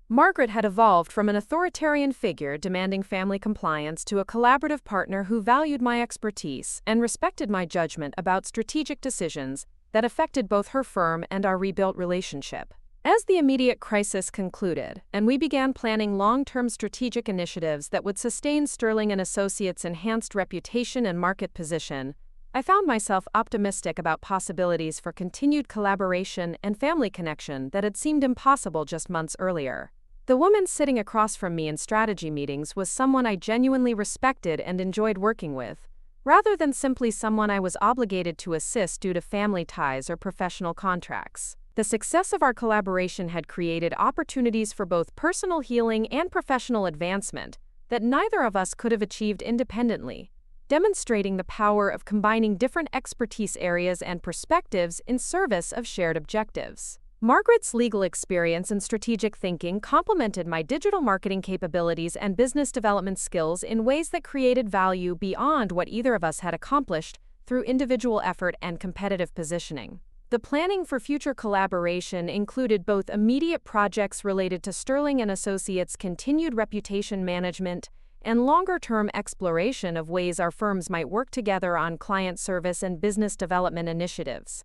Margaret had evolved from an authoritarian figure demanding family compliance to a collaborative partner who valued my expertise and respected my judgment about strategic decisions that affected both her firm and our rebuilt relationship. As the immediate crisis concluded, and we began planning long-term strategic initiatives that would sustain Sterling and Associates' enhanced reputation and market position, I found myself optimistic about possibilities for continued collaboration and family connection that had seemed impossible just months earlier. The woman sitting across from me in strategy meetings was someone I genuinely respected and enjoyed working with, rather than simply someone I was obligated to assist due to family ties or professional contracts. The success of our collaboration had created opportunities for both personal healing and professional advancement that neither of us could have achieved independently, demonstrating the power of combining different expertise areas and perspectives in service of shared objectives. Margaret's legal experience and strategic thinking complemented my digital marketing capabilities and business development skills in ways that created value beyond what either of us had accomplished through individual effort and competitive positioning. The planning for future collaboration included both immediate projects related to Sterling and Associates' continued reputation management and longer-term exploration of ways our firms might work together on client service and business development initiatives.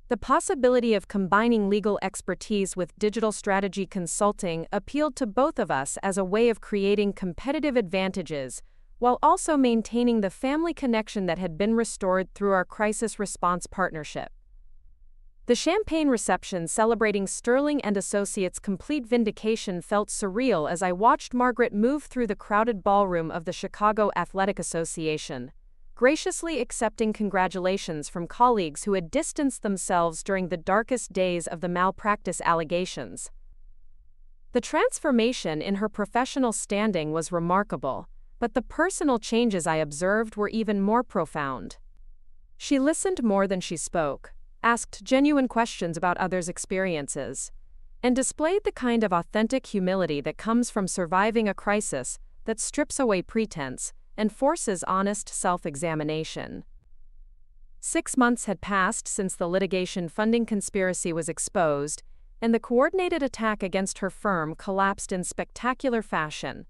The possibility of combining legal expertise with digital strategy consulting appealed to both of us as a way of creating competitive advantages, while also maintaining the family connection that had been restored through our crisis response partnership. The champagne reception celebrating Sterling and Associates' complete vindication felt surreal as I watched Margaret move through the crowded ballroom of the Chicago Athletic Association, graciously accepting congratulations from colleagues who had distanced themselves during the darkest days of the malpractice allegations. The transformation in her professional standing was remarkable, but the personal changes I observed were even more profound. She listened more than she spoke, asked genuine questions about others' experiences, and displayed the kind of authentic humility that comes from surviving a crisis that strips away pretense and forces honest self-examination. 6 months had passed since the litigation funding conspiracy was exposed, and the coordinated attack against her firm collapsed in spectacular fashion.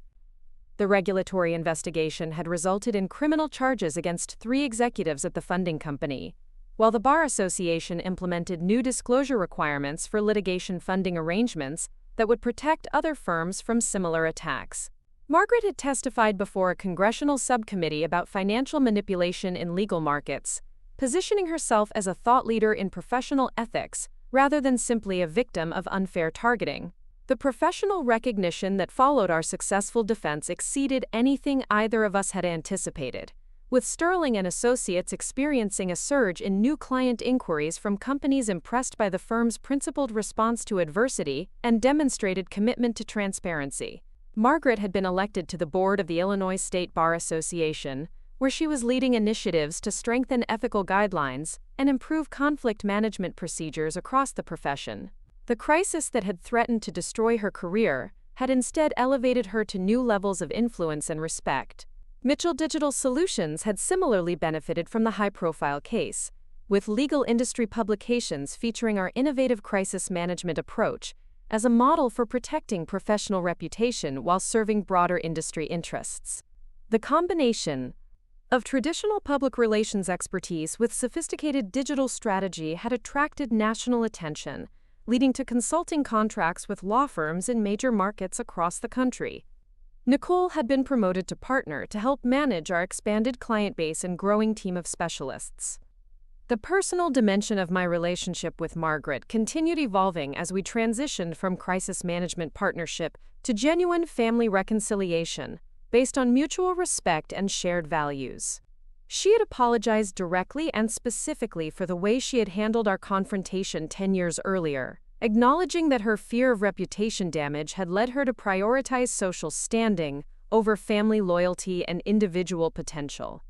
The regulatory investigation had resulted in criminal charges against 3 executives at the funding company, while the Bar Association implemented new disclosure requirements for litigation funding arrangements that would protect other firms from similar attacks. Margaret had testified before a congressional subcommittee about financial manipulation in legal markets, positioning herself as a thought leader in professional ethics rather than simply a victim of unfair targeting. The professional recognition that followed our successful defense exceeded anything either of us had anticipated, with Sterling and Associates experiencing a surge in new client inquiries from companies impressed by the firm's principled response to adversity and demonstrated commitment to transparency. Margaret had been elected to the board of the Illinois State Bar Association, where she was leading initiatives to strengthen ethical guidelines and improve conflict management procedures across the profession. The crisis that had threatened to destroy her career had instead elevated her to new levels of influence and respect. Mitchell Digital Solutions had similarly benefited from the high-profile case, with legal industry publications featuring our innovative crisis management approach as a model for protecting professional reputation while serving broader industry interests. The combination of traditional public relations expertise with sophisticated digital strategy had attracted national attention, leading to consulting contracts with law firms in major markets across the country. Nicole had been promoted to partner to help manage our expanded client base and growing team of specialists. The personal dimension of my relationship with Margaret continued evolving as we transitioned from crisis management partnership to genuine family reconciliation, based on mutual respect and shared values. She had apologized directly and specifically for the way she had handled our confrontation 10 years earlier, acknowledging that her fear of reputation damage had led her to prioritize social standing over family loyalty and individual potential.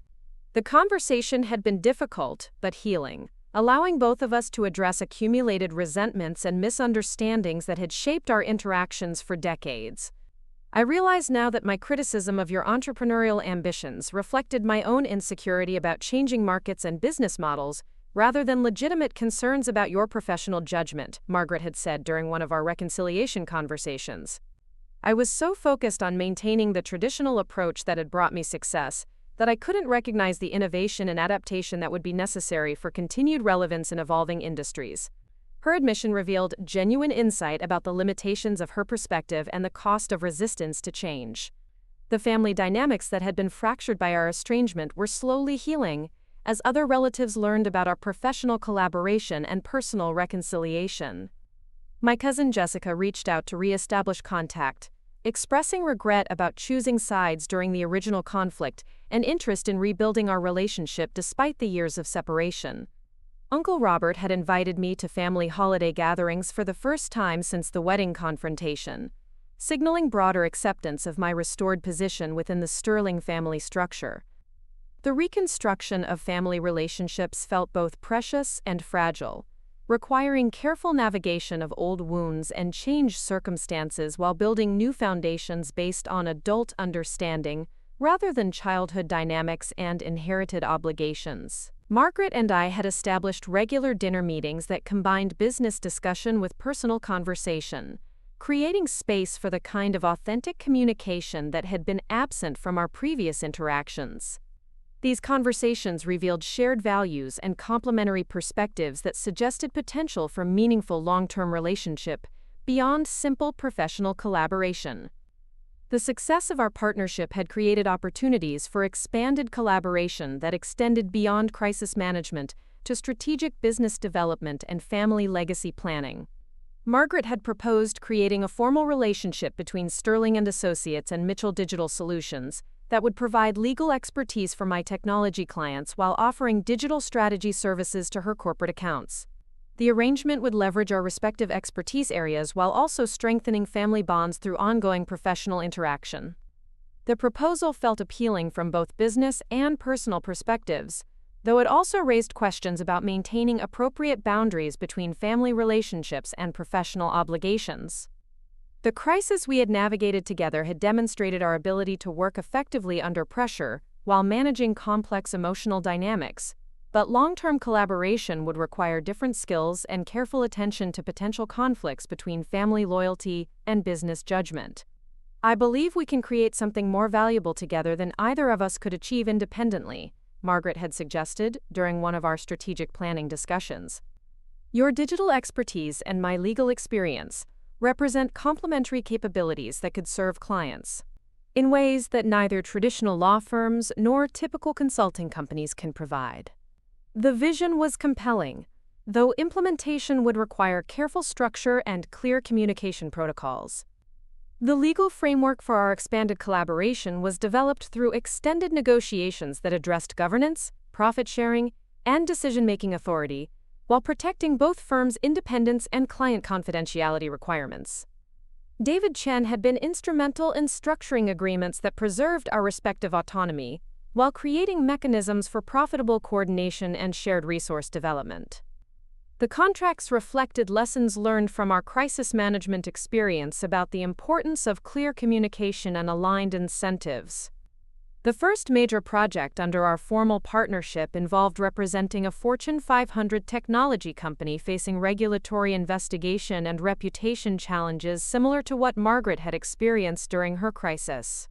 The conversation had been difficult but healing, allowing both of us to address accumulated resentments and misunderstandings that had shaped our interactions for decades. I realize now that my criticism of your entrepreneurial ambitions reflected my own insecurity about changing markets and business models rather than legitimate concerns about your professional judgment, Margaret had said during one of our reconciliation conversations. I was so focused on maintaining the traditional approach that had brought me success that I couldn't recognize the innovation and adaptation that would be necessary for continued relevance in evolving industries. Her admission revealed genuine insight about the limitations of her perspective and the cost of resistance to change. The family dynamics that had been fractured by our estrangement were slowly healing, as other relatives learned about our professional collaboration and personal reconciliation. My cousin Jessica reached out to re-establish contact, expressing regret about choosing sides during the original conflict and interest in rebuilding our relationship despite the years of separation. Uncle Robert had invited me to family holiday gatherings for the first time since the wedding confrontation, signaling broader acceptance of my restored position within the Sterling family structure. The reconstruction of family relationships felt both precious and fragile, requiring careful navigation of old wounds and changed circumstances while building new foundations based on adult understanding rather than childhood dynamics and inherited obligations. Margaret and I had established regular dinner meetings that combined business discussion with personal conversation, creating space for the kind of authentic communication that had been absent from our previous interactions. These conversations revealed shared values and complementary perspectives that suggested potential for meaningful long-term relationship beyond simple professional collaboration. The success of our partnership had created opportunities for expanded collaboration that extended beyond crisis management to strategic business development and family legacy planning. Margaret had proposed creating a formal relationship between Sterling and Associates and Mitchell Digital Solutions, that would provide legal expertise for my technology clients while offering digital strategy services to her corporate accounts. The arrangement would leverage our respective expertise areas while also strengthening family bonds through ongoing professional interaction. The proposal felt appealing from both business and personal perspectives, though it also raised questions about maintaining appropriate boundaries between family relationships and professional obligations. The crisis we had navigated together had demonstrated our ability to work effectively under pressure while managing complex emotional dynamics, but long-term collaboration would require different skills and careful attention to potential conflicts between family loyalty and business judgment. I believe we can create something more valuable together than either of us could achieve independently, Margaret had suggested during one of our strategic planning discussions. Your digital expertise and my legal experience represent complementary capabilities that could serve clients in ways that neither traditional law firms nor typical consulting companies can provide. The vision was compelling, though implementation would require careful structure and clear communication protocols. The legal framework for our expanded collaboration was developed through extended negotiations that addressed governance, profit sharing, and decision-making authority, while protecting both firms' independence and client confidentiality requirements. David Chen had been instrumental in structuring agreements that preserved our respective autonomy, while creating mechanisms for profitable coordination and shared resource development. The contracts reflected lessons learned from our crisis management experience about the importance of clear communication and aligned incentives. The first major project under our formal partnership involved representing a Fortune 500 technology company facing regulatory investigation and reputation challenges similar to what Margaret had experienced during her crisis.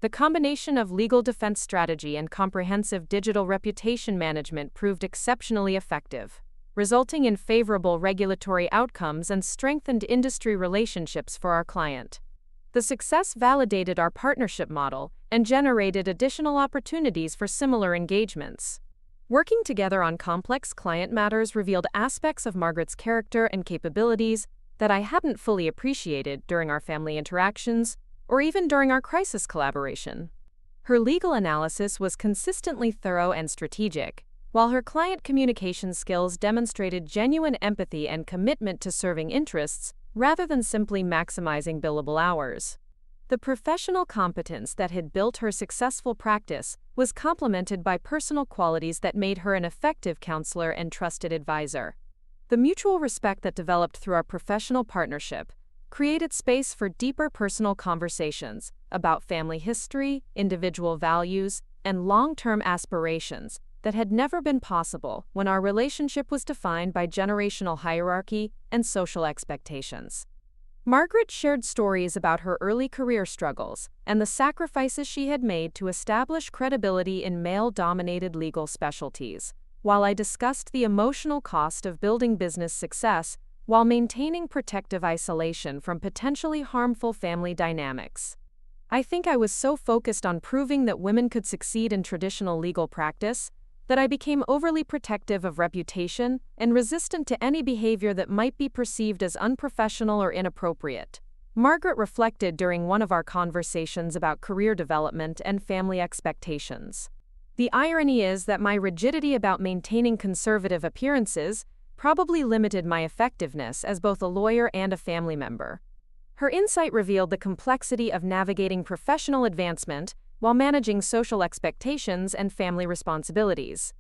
The combination of legal defense strategy and comprehensive digital reputation management proved exceptionally effective, resulting in favorable regulatory outcomes and strengthened industry relationships for our client. The success validated our partnership model and generated additional opportunities for similar engagements. Working together on complex client matters revealed aspects of Margaret's character and capabilities that I hadn't fully appreciated during our family interactions or even during our crisis collaboration. Her legal analysis was consistently thorough and strategic, while her client communication skills demonstrated genuine empathy and commitment to serving interests rather than simply maximizing billable hours. The professional competence that had built her successful practice was complemented by personal qualities that made her an effective counselor and trusted advisor. The mutual respect that developed through our professional partnership created space for deeper personal conversations about family history, individual values, and long-term aspirations that had never been possible when our relationship was defined by generational hierarchy and social expectations. Margaret shared stories about her early career struggles and the sacrifices she had made to establish credibility in male-dominated legal specialties, while I discussed the emotional cost of building business success while maintaining protective isolation from potentially harmful family dynamics. I think I was so focused on proving that women could succeed in traditional legal practice that I became overly protective of reputation and resistant to any behavior that might be perceived as unprofessional or inappropriate. Margaret reflected during one of our conversations about career development and family expectations. The irony is that my rigidity about maintaining conservative appearances probably limited my effectiveness as both a lawyer and a family member. Her insight revealed the complexity of navigating professional advancement while managing social expectations and family responsibilities.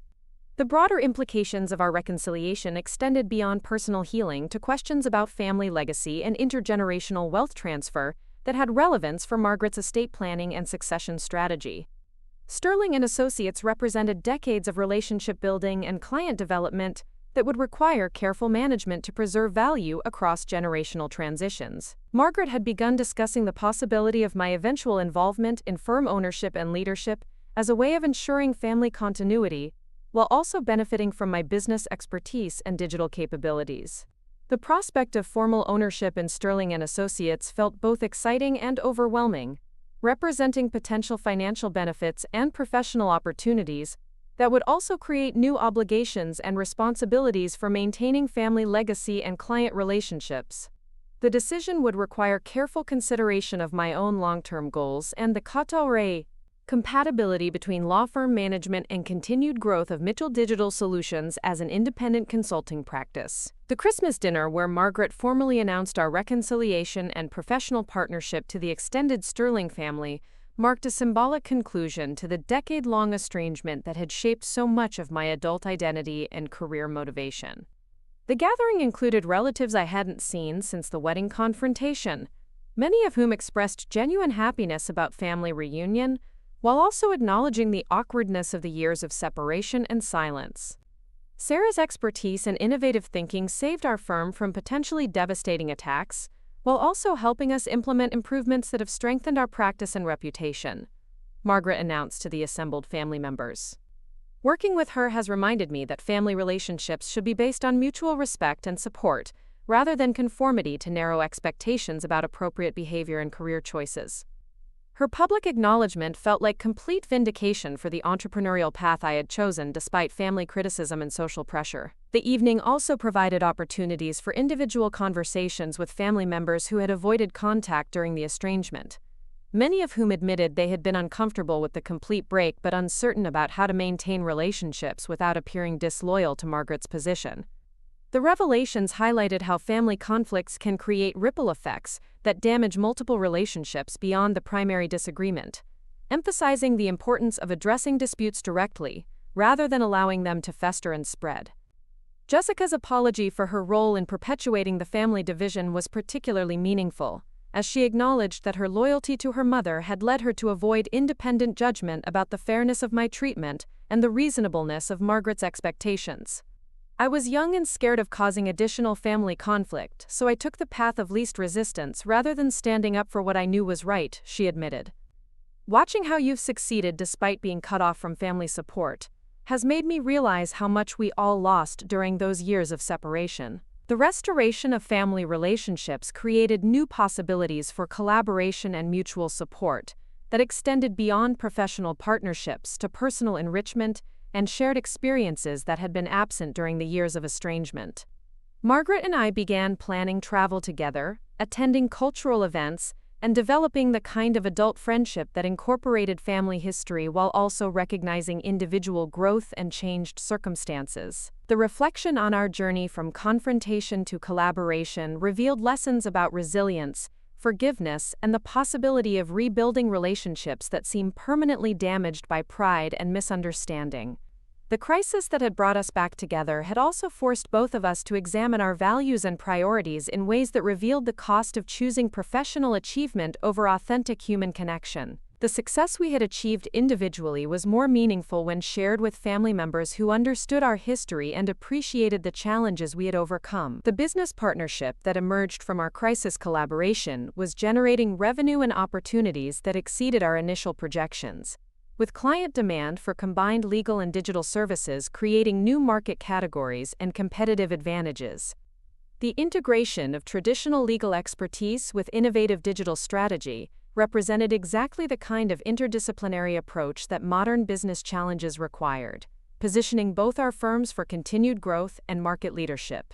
The broader implications of our reconciliation extended beyond personal healing to questions about family legacy and intergenerational wealth transfer that had relevance for Margaret's estate planning and succession strategy. Sterling and Associates represented decades of relationship building and client development that would require careful management to preserve value across generational transitions. Margaret had begun discussing the possibility of my eventual involvement in firm ownership and leadership as a way of ensuring family continuity, while also benefiting from my business expertise and digital capabilities. The prospect of formal ownership in Sterling and Associates felt both exciting and overwhelming, representing potential financial benefits and professional opportunities that would also create new obligations and responsibilities for maintaining family legacy and client relationships. The decision would require careful consideration of my own long-term goals and the category Compatibility between law firm management and continued growth of Mitchell Digital Solutions as an independent consulting practice. The Christmas dinner, where Margaret formally announced our reconciliation and professional partnership to the extended Sterling family, marked a symbolic conclusion to the decade-long estrangement that had shaped so much of my adult identity and career motivation. The gathering included relatives I hadn't seen since the wedding confrontation, many of whom expressed genuine happiness about family reunion, while also acknowledging the awkwardness of the years of separation and silence. Sarah's expertise and innovative thinking saved our firm from potentially devastating attacks, while also helping us implement improvements that have strengthened our practice and reputation, Margaret announced to the assembled family members. Working with her has reminded me that family relationships should be based on mutual respect and support, rather than conformity to narrow expectations about appropriate behavior and career choices. Her public acknowledgement felt like complete vindication for the entrepreneurial path I had chosen despite family criticism and social pressure. The evening also provided opportunities for individual conversations with family members who had avoided contact during the estrangement, many of whom admitted they had been uncomfortable with the complete break but uncertain about how to maintain relationships without appearing disloyal to Margaret's position. The revelations highlighted how family conflicts can create ripple effects that damage multiple relationships beyond the primary disagreement, emphasizing the importance of addressing disputes directly, rather than allowing them to fester and spread. Jessica's apology for her role in perpetuating the family division was particularly meaningful, as she acknowledged that her loyalty to her mother had led her to avoid independent judgment about the fairness of my treatment and the reasonableness of Margaret's expectations. I was young and scared of causing additional family conflict, so I took the path of least resistance rather than standing up for what I knew was right, she admitted. Watching how you've succeeded despite being cut off from family support has made me realize how much we all lost during those years of separation. The restoration of family relationships created new possibilities for collaboration and mutual support that extended beyond professional partnerships to personal enrichment and shared experiences that had been absent during the years of estrangement. Margaret and I began planning travel together, attending cultural events, and developing the kind of adult friendship that incorporated family history while also recognizing individual growth and changed circumstances. The reflection on our journey from confrontation to collaboration revealed lessons about resilience, forgiveness, and the possibility of rebuilding relationships that seem permanently damaged by pride and misunderstanding. The crisis that had brought us back together had also forced both of us to examine our values and priorities in ways that revealed the cost of choosing professional achievement over authentic human connection. The success we had achieved individually was more meaningful when shared with family members who understood our history and appreciated the challenges we had overcome. The business partnership that emerged from our crisis collaboration was generating revenue and opportunities that exceeded our initial projections, with client demand for combined legal and digital services creating new market categories and competitive advantages. The integration of traditional legal expertise with innovative digital strategy represented exactly the kind of interdisciplinary approach that modern business challenges required, positioning both our firms for continued growth and market leadership.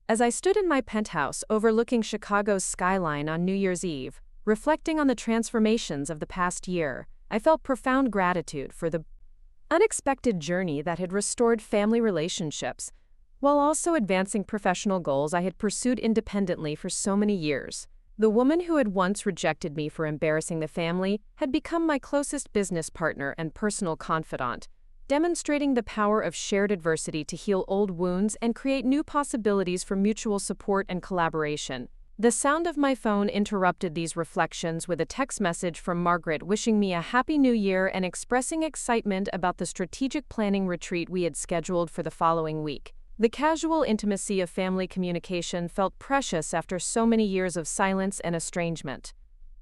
As I stood in my penthouse overlooking Chicago's skyline on New Year's Eve, reflecting on the transformations of the past year, I felt profound gratitude for the unexpected journey that had restored family relationships, while also advancing professional goals I had pursued independently for so many years. The woman who had once rejected me for embarrassing the family had become my closest business partner and personal confidant, demonstrating the power of shared adversity to heal old wounds and create new possibilities for mutual support and collaboration. The sound of my phone interrupted these reflections with a text message from Margaret wishing me a happy new year and expressing excitement about the strategic planning retreat we had scheduled for the following week. The casual intimacy of family communication felt precious after so many years of silence and estrangement,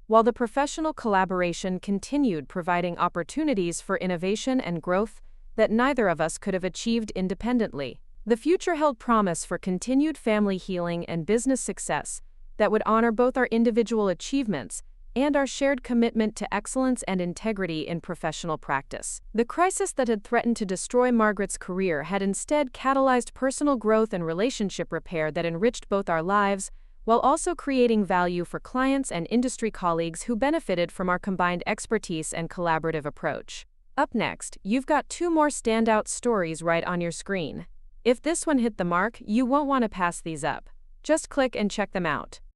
while the professional collaboration continued providing opportunities for innovation and growth that neither of us could have achieved independently. The future held promise for continued family healing and business success that would honor both our individual achievements and our shared commitment to excellence and integrity in professional practice. The crisis that had threatened to destroy Margaret's career had instead catalyzed personal growth and relationship repair that enriched both our lives, while also creating value for clients and industry colleagues who benefited from our combined expertise and collaborative approach. Up next, you've got 2 more standout stories right on your screen. If this one hit the mark, you won't want to pass these up. Just click and check them out.